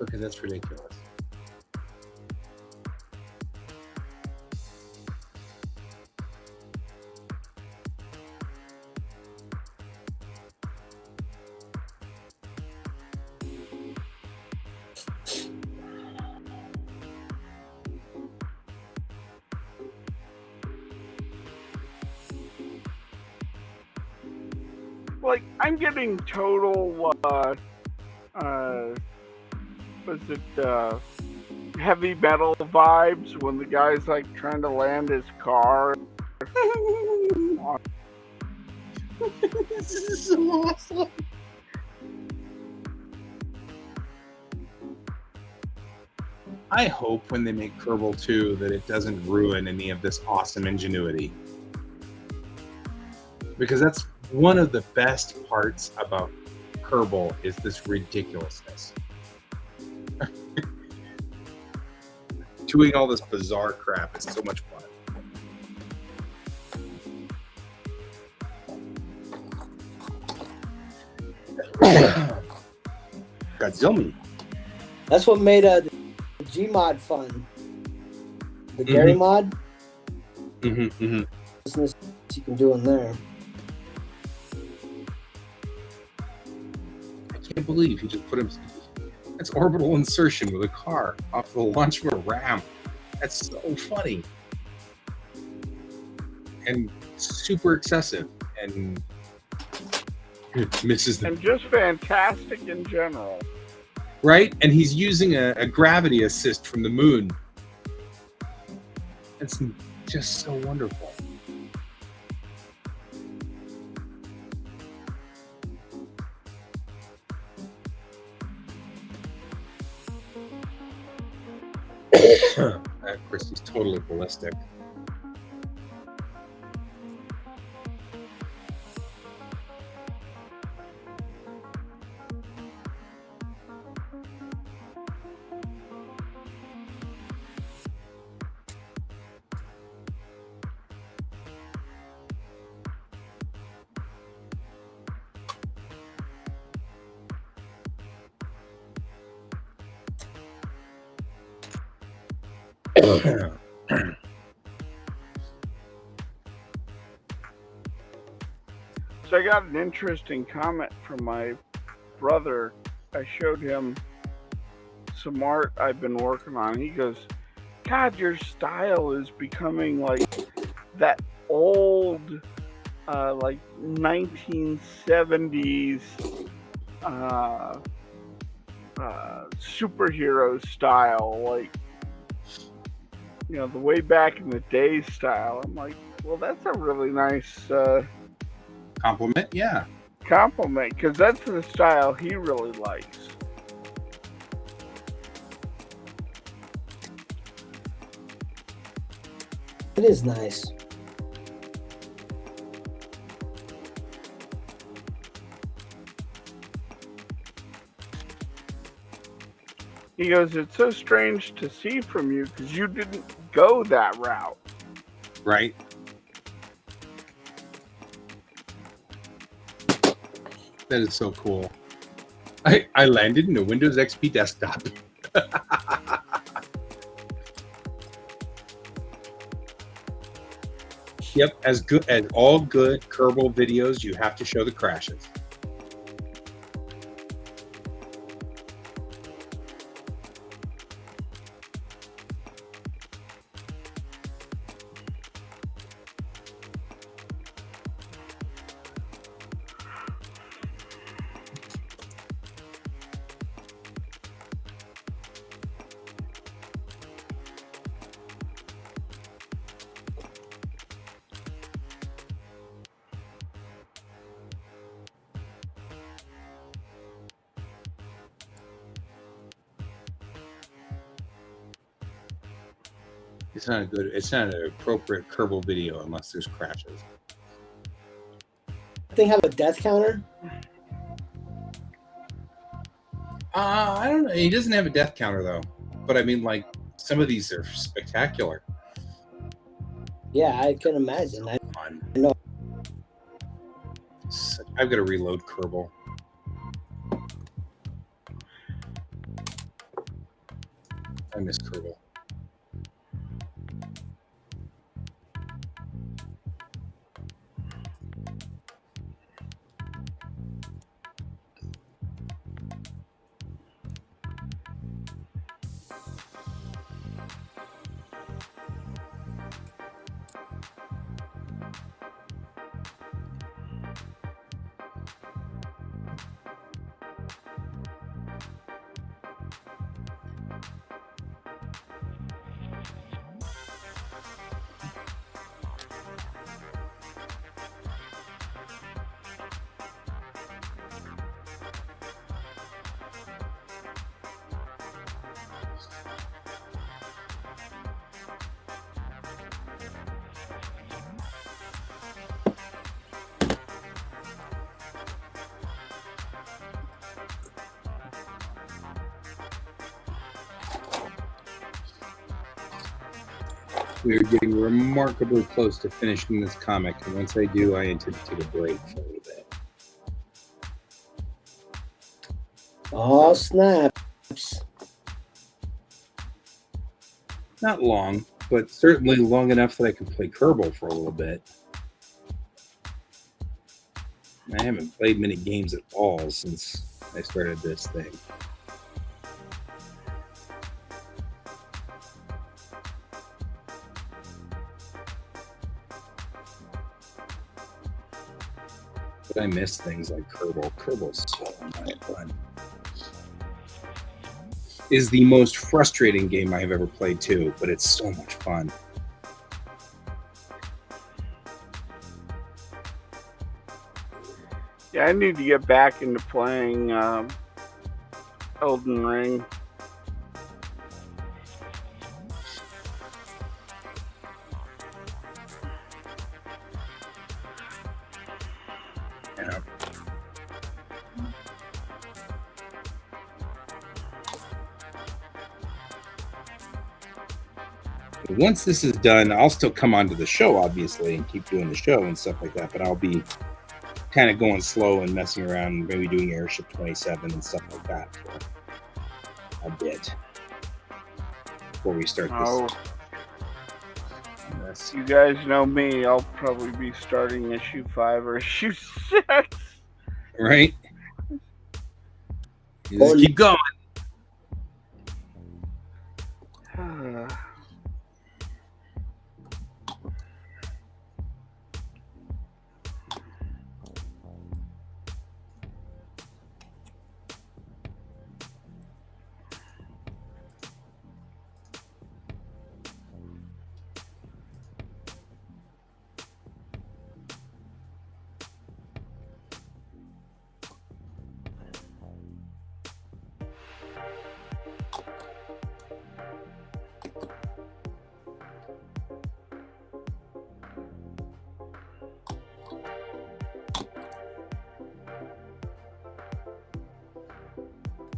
Okay, that's ridiculous. Like, I'm getting total, was it, heavy metal vibes when the guy's, like, trying to land his car. This is so awesome. I hope when they make Kerbal 2 that it doesn't ruin any of this awesome ingenuity. Because that's one of the best parts about Kerbal is this ridiculousness. doing all this bizarre crap. It's so much fun. Godzilla. That's what made the Gmod fun. The Gary mod. Business you can do in there. I can't believe he just put him. That's orbital insertion with a car off the launch of a ramp. That's so funny and super excessive and misses them. And just fantastic in general. Right? And he's using a gravity assist from the moon. It's just so wonderful. Christy's totally ballistic. So I got an interesting comment from my brother. I showed him some art I've been working on. He goes, God, your style is becoming like that old, like 1970s superhero style, like, you know, the way back in the day style. I'm like, well, that's a really nice Compliment, yeah. compliment, because that's the style he really likes. It is nice. He goes, it's so strange to see from you because you didn't go that route. Right? That is so cool. I landed in a Windows XP desktop. Yep, as good as all good Kerbal videos, you have to show the crashes. It's not a good. It's not an appropriate Kerbal video unless there's crashes. I think have a death counter. I don't know. He doesn't have a death counter though. But I mean, like some of these are spectacular. Yeah, I can imagine. I know. I've got to reload Kerbal. I miss Kerbal. We are getting remarkably close to finishing this comic, and once I do, I intend to take a break for a little bit. Oh, snaps. Not long, but certainly long enough that I can play Kerbal for a little bit. I haven't played many games at all since I started this thing. But I miss things like Kerbal. Kerbal's so much fun. Is the most frustrating game I have ever played too, but it's so much fun. Yeah, I need to get back into playing Elden Ring. Yeah. Once this is done, I'll still come onto the show, obviously, and keep doing the show and stuff like that, but I'll be kind of going slow and messing around, maybe doing Airship 27 and stuff like that for a bit before we start this. You guys know me. I'll probably be starting issue 5 or issue 6. Right? You just keep going.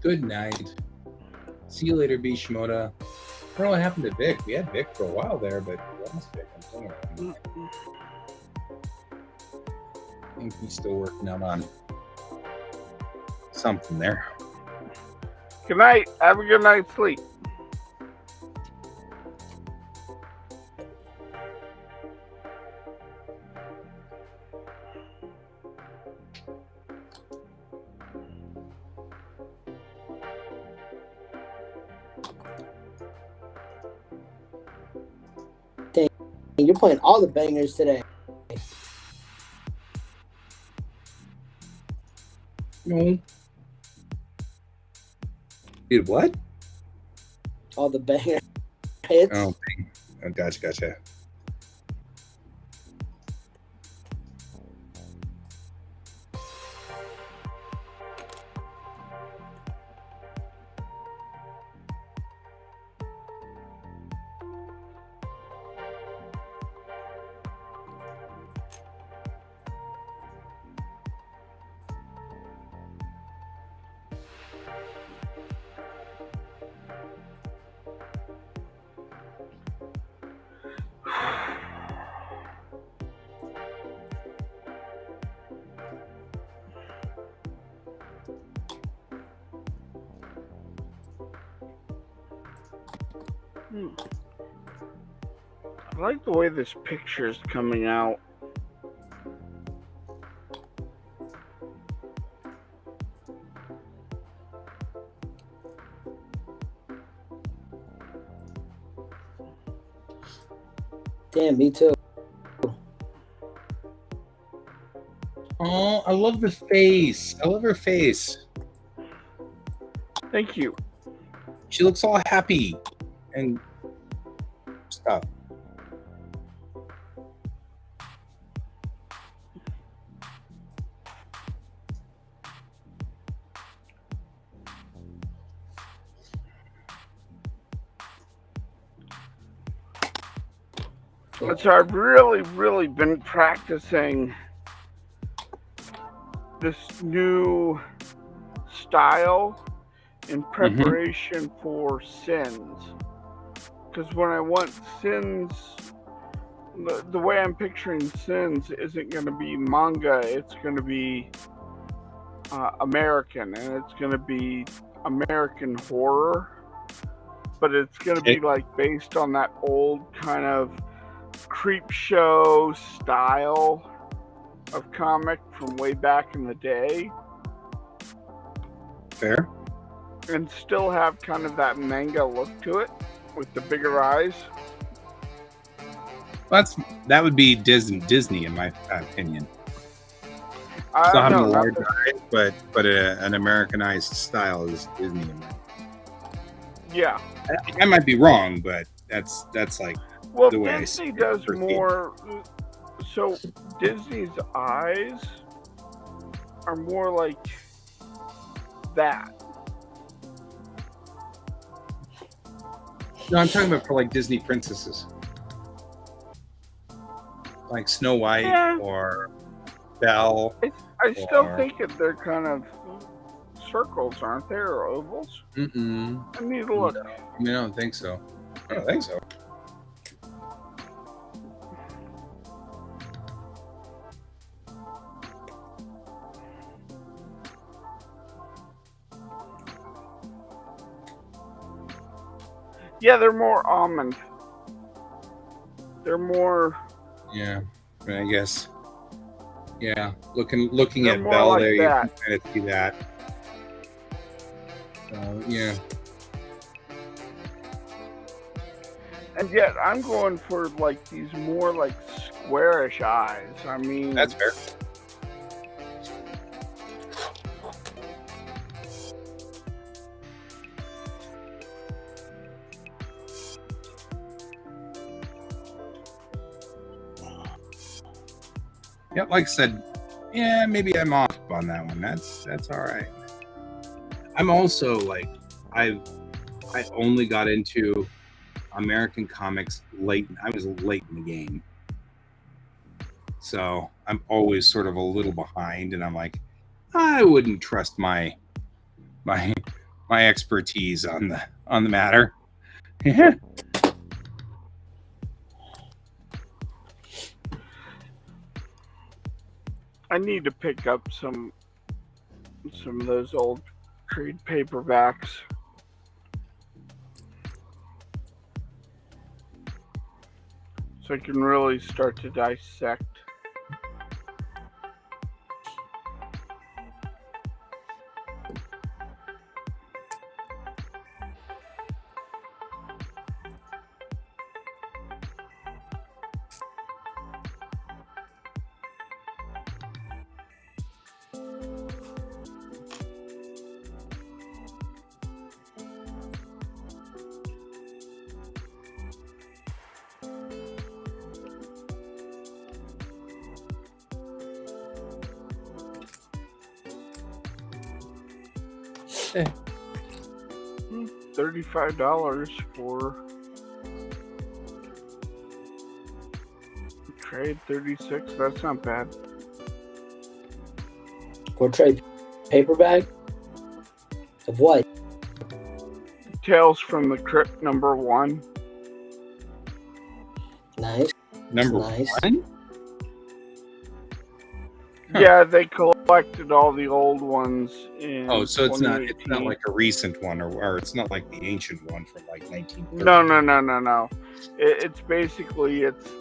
Good night. See you later, B. Shimoda. I don't know what happened to Vic. We had Vic for a while there, but we lost Vic. I'm somewhere. I think he's still working out on something there. Good night. Have a good night's sleep. You're playing all the bangers today. No. Dude, what? All the banger hits. Oh, gotcha. I like the way this picture is coming out. Damn, me too. Oh, I love the face. I love her face. Thank you. She looks all happy and stuff. So I've really been practicing this new style in preparation for Sins. Because when I want Sins, the way I'm picturing Sins isn't going to be manga. It's going to be American, and it's going to be American horror. But it's going to be like based on that old kind of creep show style of comic from way back in the day. Fair. And still have kind of that manga look to it with the bigger eyes. That would be Disney in my opinion. Still having a large eyes, but an Americanized style is Disney in my opinion. Yeah. I might be wrong, but that's like the way Disney does more. So Disney's eyes are more like that. No, I'm talking about for like Disney princesses, like Snow White or Belle. I still think they're kind of circles, aren't they, or ovals? I need to look. I mean, I don't think so. I don't think so. Yeah, they're more almond. They're more. Yeah, I guess. Yeah, looking at more Belle like there, that. you can kind of see that. So yeah. And yet, I'm going for like these more like squarish eyes. I mean, That's fair. Yeah, like I said, yeah, maybe I'm off on that one. That's all right. I'm also like, I only got into American comics late. I was late in the game, so I'm always sort of a little behind. And I'm like, I wouldn't trust my expertise on the matter. I need to pick up some of those old trade paperbacks. So I can really start to dissect. $35 for trade 36. That's not bad. For trade paperback of what? Tales from the Crypt #1. Nice. Number nice. 1? Huh. Yeah, they collected all the old ones in. Oh, so it's not like a recent one, or it's not like the ancient one from like 1930. No. It's basically it's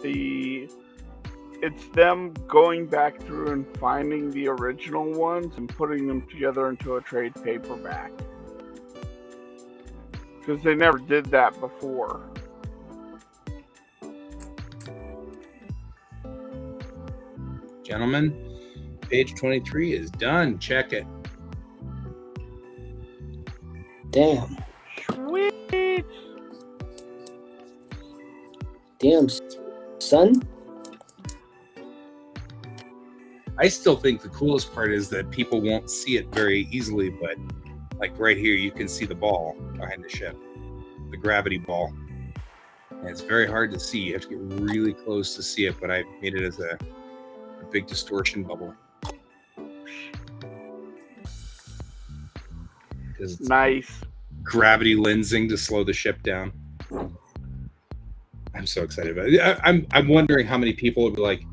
them going back through and finding the original ones and putting them together into a trade paperback. Because they never did that before. Gentlemen, page 23 is done. Check it. Damn. Sweet. Damn, son. I still think the coolest part is that people won't see it very easily, but like right here, you can see the ball behind the ship, the gravity ball. And it's very hard to see. You have to get really close to see it, but I made it as a big distortion bubble. Nice. Gravity lensing to slow the ship down. I'm so excited about it. I'm wondering how many people will be like,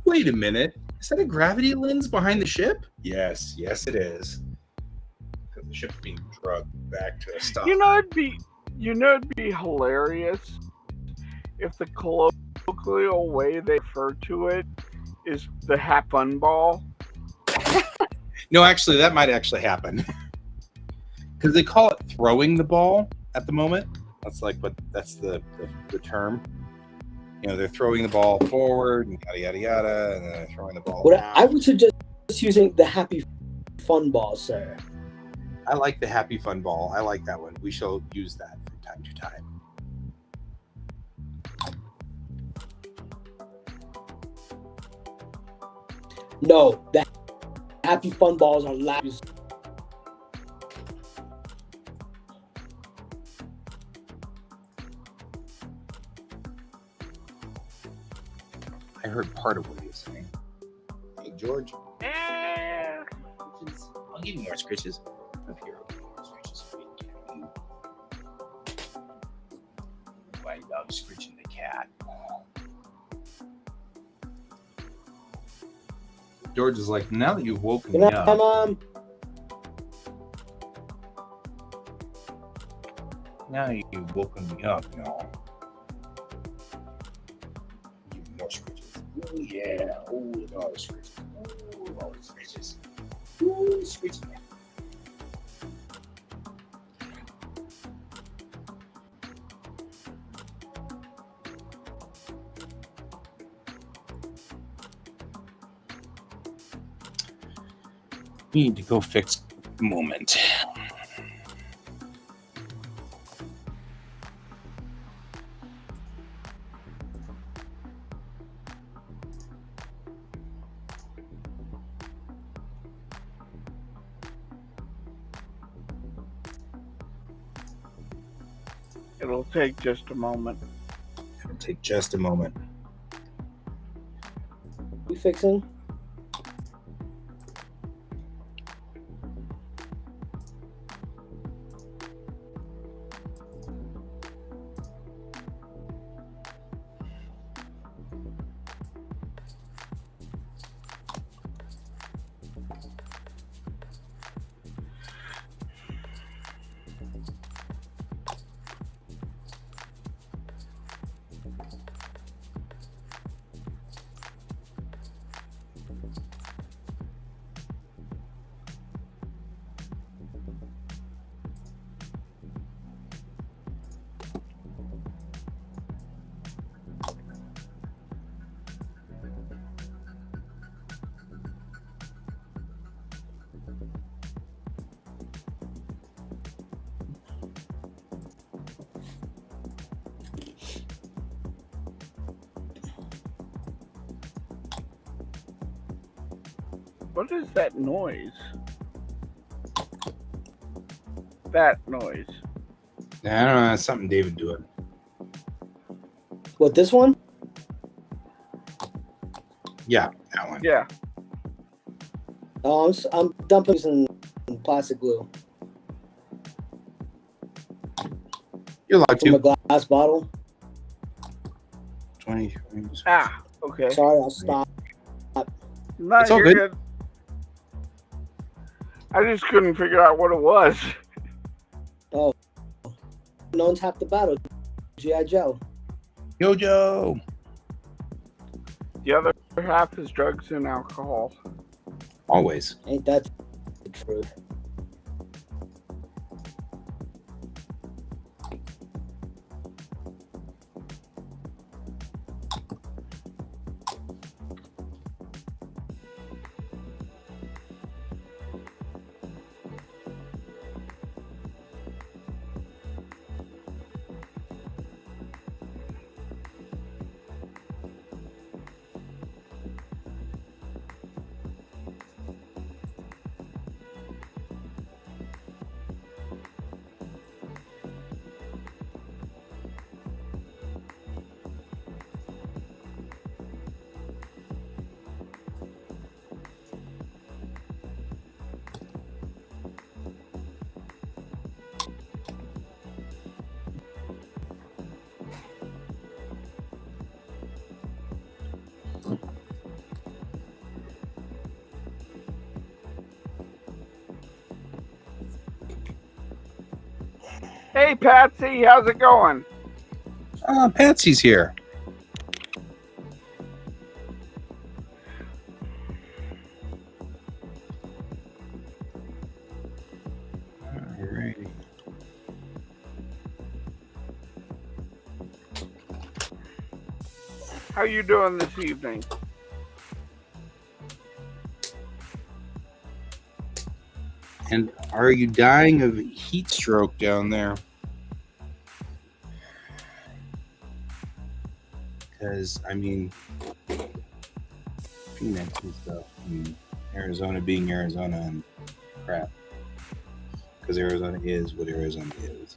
wait a minute, is that a gravity lens behind the ship? Yes, it is. Because the ship's being drugged back to a stop. It'd be hilarious if the colloquial way they refer to it is the hat fun ball. No, actually, that might actually happen. Because they call it throwing the ball at the moment. That's the term. They're throwing the ball forward and yada yada yada, and then they're throwing the ball down. I would suggest using the happy fun ball, sir. I like the happy fun ball. I like that one. We shall use that from time to time. No, the happy fun balls are loud. I heard part of what he was saying. Hey, George. Eh. I'll give you more scritches. Up here, I'll give you more scritches. Why dog scritching the cat? George is like, now that you've woken me up. Mom. Now you've woken me up, no. Give me more scritches. Oh, yeah. Oh, look at all the scritches. Oh, all the scritches. Ooh, scritches. We need to go fix the moment. It'll take just a moment. It'll take just a moment. You fixing? What is that noise? That noise. I don't know. That's something David doing. What, this one? Yeah, that one. Yeah. Oh, I'm dumping some plastic glue You're allowed from a to. glass bottle. 20. Ah, okay. Sorry, I'll stop. No, It's all you're good. I just couldn't figure out what it was. Oh, no one's half the battle. G.I. Joe. Yo, Joe. The other half is drugs and alcohol. Always. Ain't that the truth? Hey, Patsy, how's it going? Patsy's here. Alrighty. How you doing this evening? And are you dying of heat stroke down there? Because, I mean, Phoenix and stuff, and Arizona being Arizona and crap. Because Arizona is what Arizona is.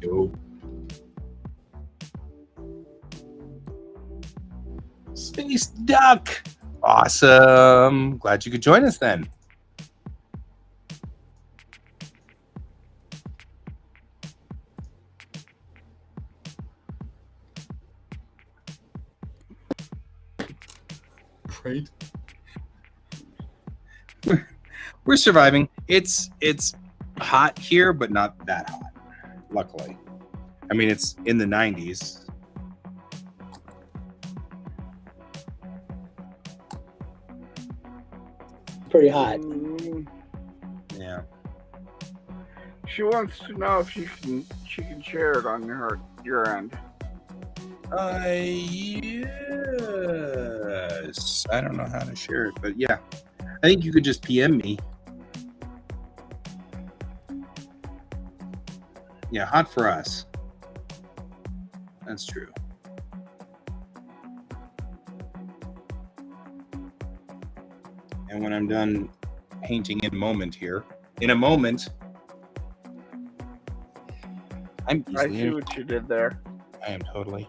Yo. Space Duck! Awesome! Glad you could join us then. Right? We're surviving. It's hot here, but not that hot, luckily. I mean, it's in the 90s. Pretty hot. Yeah. She wants to know if she can share it on your end. Yes. I don't know how to share it, but yeah. I think you could just PM me. Yeah, hot for us. That's true. And when I'm done painting in a moment, I'm I easily. see what you did there. I am totally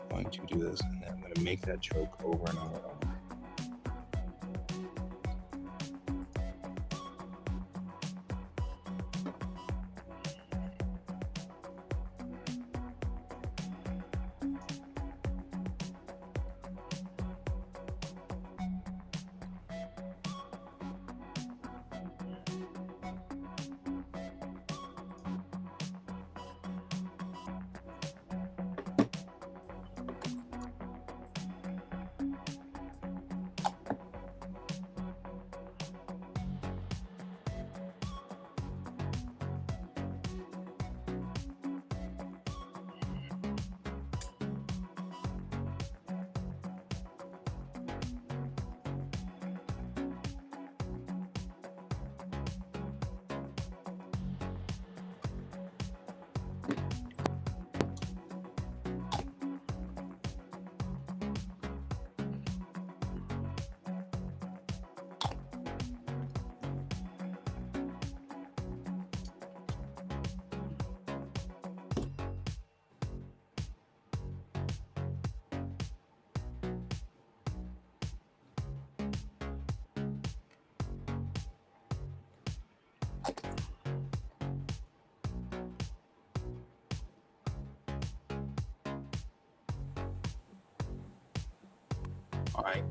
going to do this, and then I'm going to make that joke over and over and over. All right.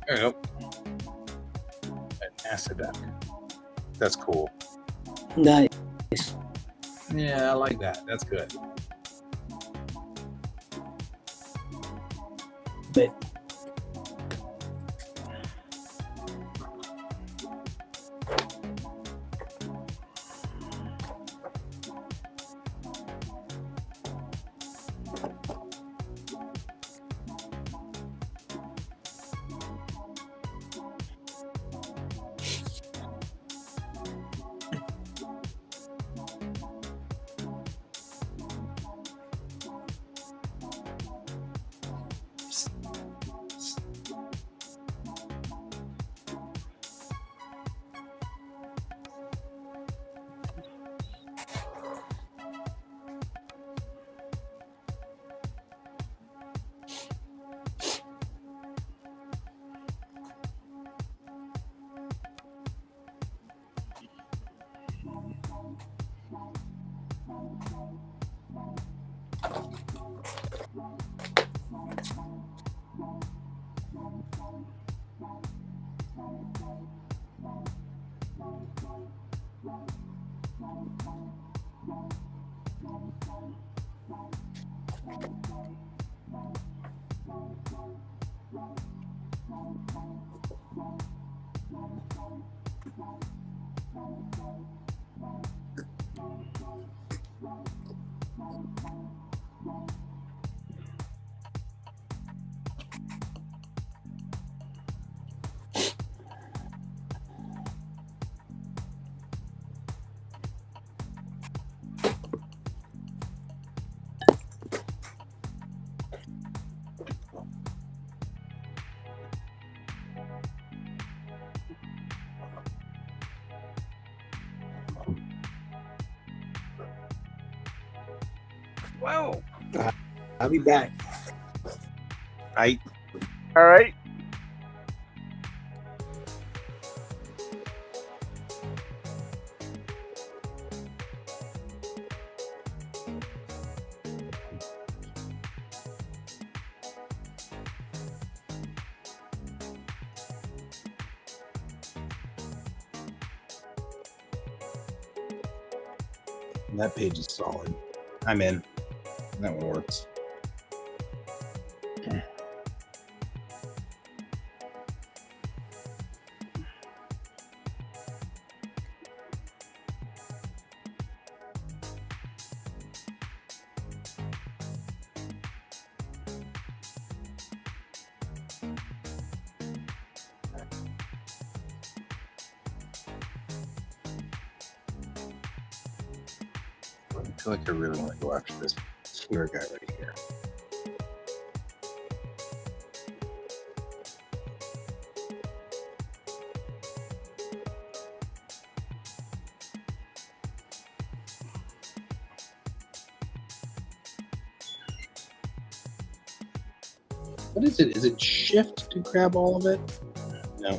There you go. An NASA duck. That's cool. Nice. Yeah, I like that. That's good. But Whoa. I'll be back. I All right. that page is solid. I'm in. That one works. I feel like I really want to go after this here guy right here. What is it? Is it shift to grab all of it? No.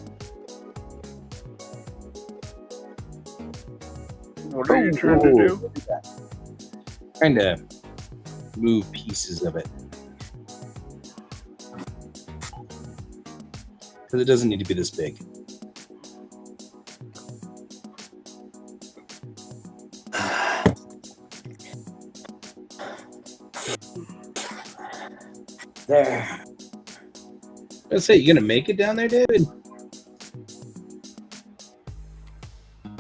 What are you trying to do? Trying to move pieces of it. Because it doesn't need to be this big. There. Let's say, you gonna make it down there, David? Do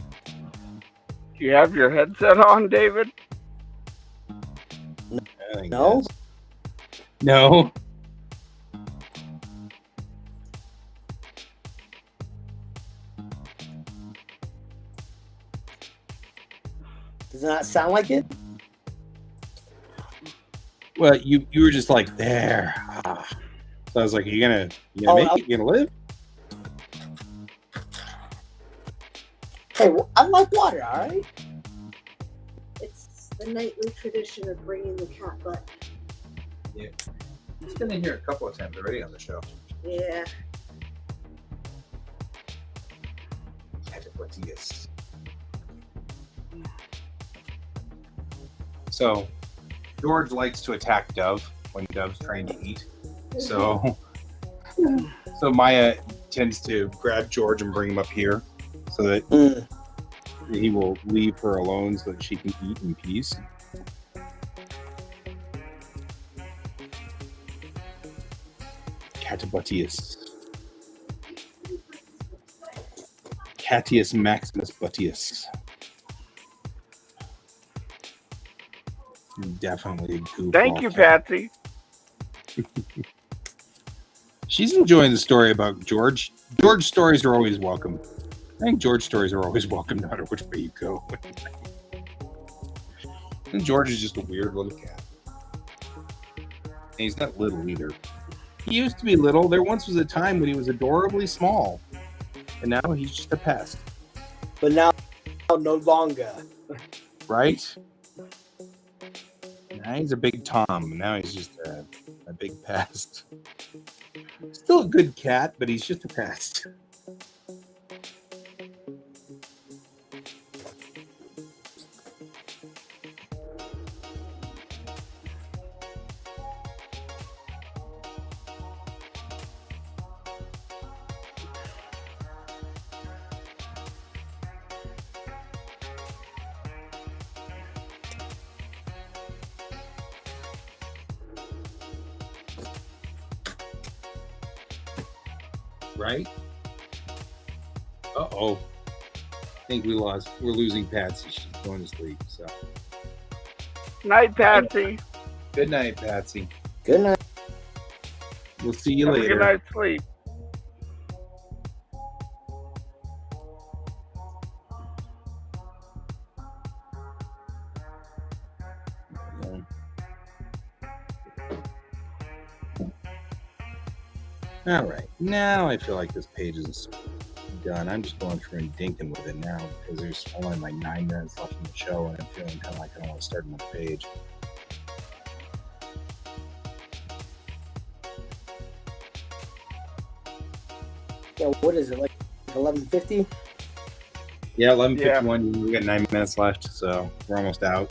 you have your headset on, David? No? No. Does it not sound like it? Well, you were just like there. Ah. So I was like, you gonna make it? You gonna live? Hey, I like water, all right? It's the nightly tradition of bringing the cat butt. Yeah. He's been in here a couple of times already on the show. Yeah. Yes. So, George likes to attack Dove when Dove's trying to eat. So Maya tends to grab George and bring him up here so that he will leave her alone so that she can eat in peace. Catibutius. Catius Maximus Butius. Definitely a goofball. Thank you, cat. Patsy. She's enjoying the story about George. George stories are always welcome. I think George stories are always welcome no matter which way you go. And George is just a weird little cat. And he's not little either. He used to be little. There once was a time when he was adorably small. And now he's just a pest. But now, no longer. Right? Now he's a big Tom. Now he's just a big pest. Still a good cat, but he's just a pest. right? Uh-oh. I think we're losing Patsy. She's going to sleep. So Night, Patsy. good night, Patsy. Good night. We'll see you Have later. a good night's sleep. All right. Now I feel like this page is done. I'm just going through and dinking with it now because there's only like 9 minutes left in the show, and I'm feeling kind of like I don't want to start another page. Yeah, what is it, like 11:50? Yeah, 11:51. We got 9 minutes left, so we're almost out.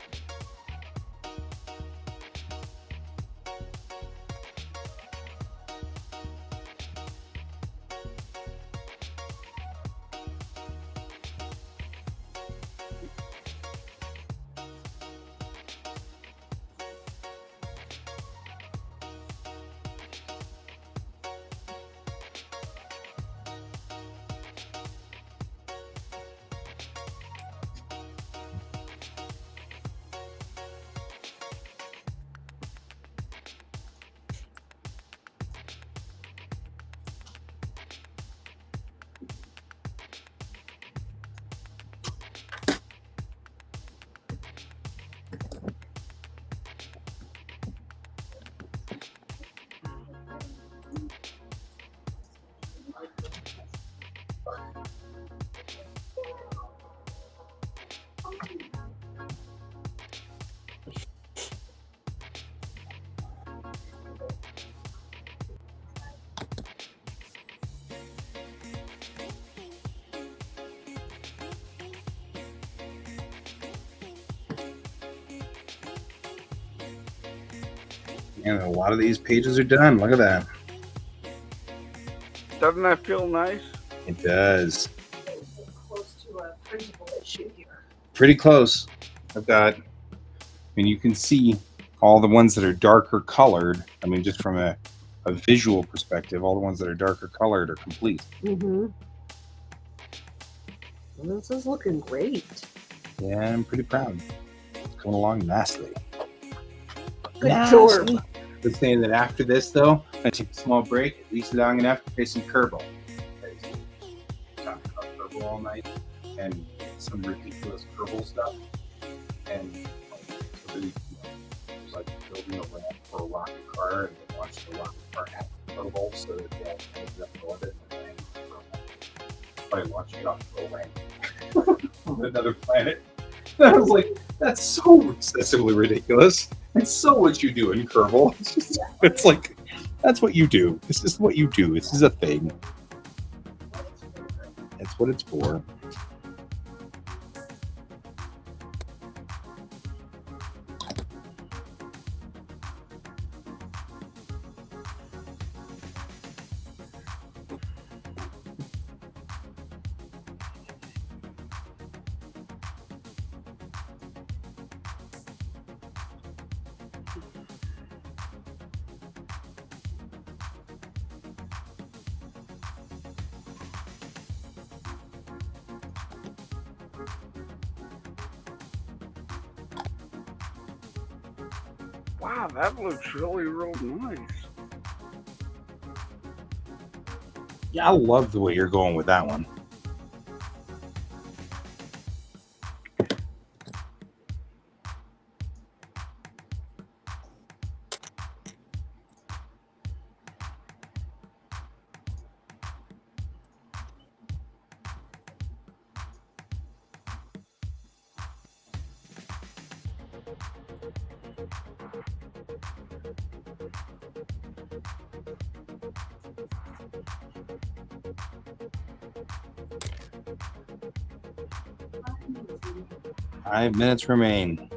And a lot of these pages are done. Look at that. Doesn't that feel nice? It does. Close to a printable issue here. Pretty close. I've got, I mean, you can see all the ones that are darker colored. I mean, just from a visual perspective, all the ones that are darker colored are complete. Mm-hmm. Well, this is looking great. Yeah, I'm pretty proud. It's going along nicely. Good Nicely. job. But saying that after this, though, I'm going to take a small break, at least long enough to play some Kerbal. Talked about Kerbal all night and some ridiculous Kerbal stuff. And so really, it was like building a ramp for a rocket car and then watching the rocket car have Kerbal so that they ended up in orbit and landed by launching it off the ramp on another planet. And I was like, that's so excessively ridiculous. It's so what you do in Kerbal. It's like, that's what you do. This is what you do. This is a thing. That's what it's for. Wow, that looks really real nice. Yeah, I love the way you're going with that one. Five minutes remain.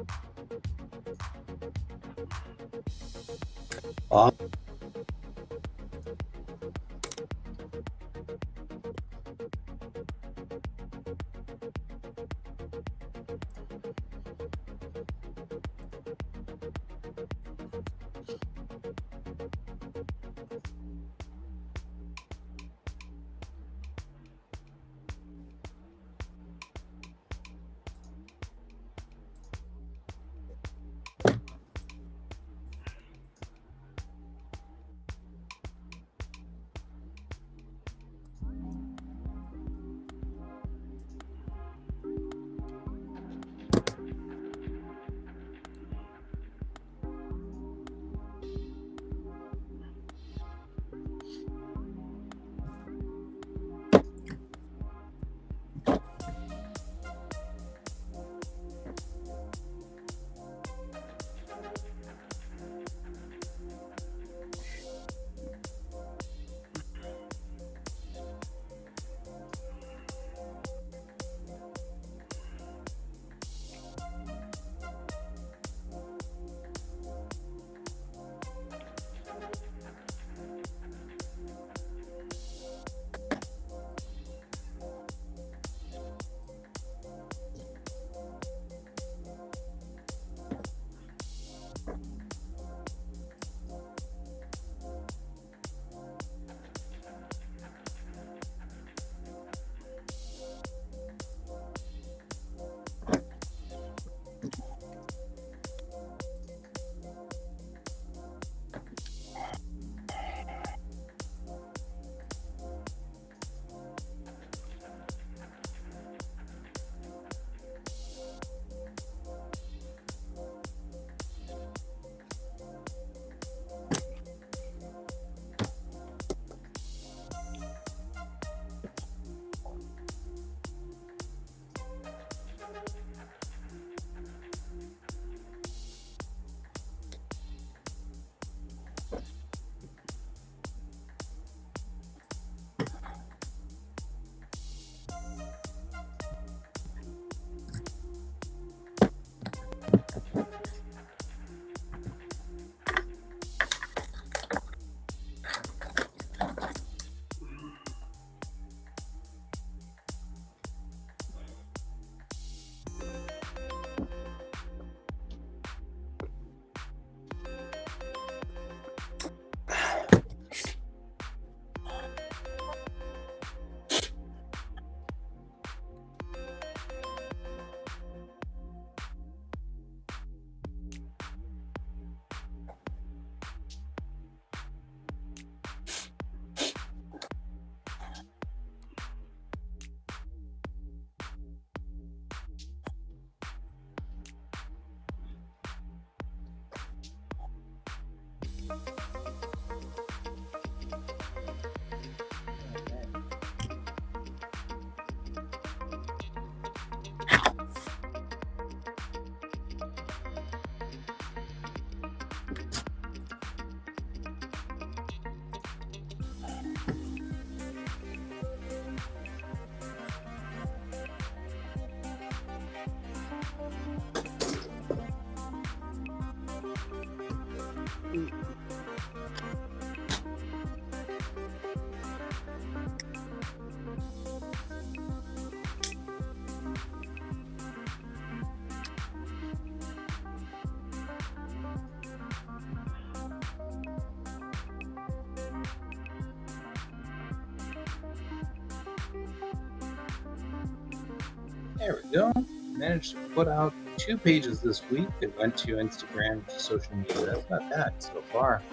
There we go. Managed to put out 2 pages this week that went to Instagram, to social media. That's not bad so far.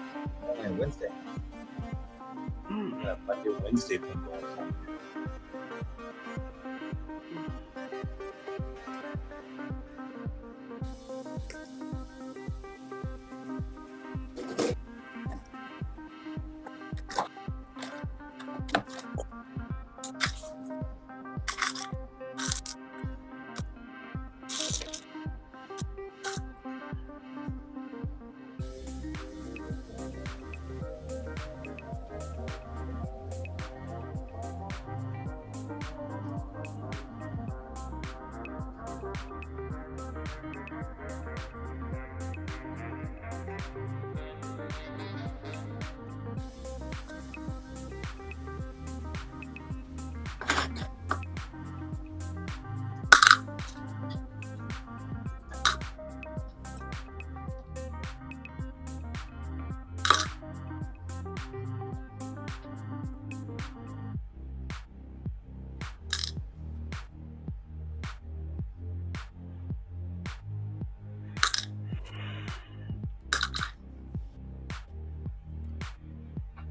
Only on Wednesday. Monday, Wednesday thing going on.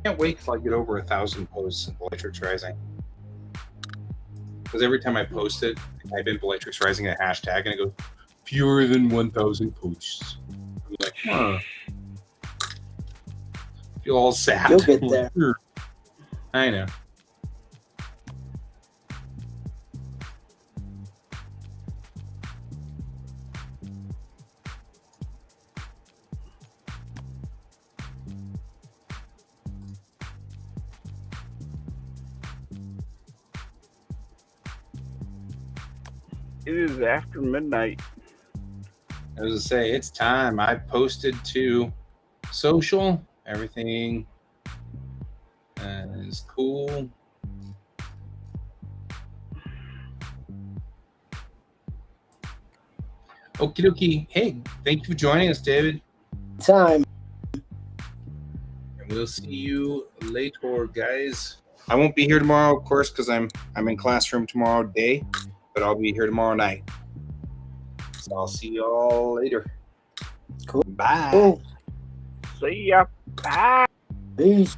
Can't wait till I get over 1,000 posts in Bellatrix Rising. Because every time I post it, I type in Bellatrix Rising a hashtag and it goes fewer than 1,000 posts. I'm like, huh. Feel all sad. You'll get there. I know. It is after midnight. I was going to say, it's time. I posted to social. Everything is cool. Okie dokie. Hey, thank you for joining us, David. Time. And we'll see you later, guys. I won't be here tomorrow, of course, because I'm in classroom tomorrow day, but I'll be here tomorrow night. So I'll see you all later. Cool. Bye. Cool. See ya. Bye. Peace.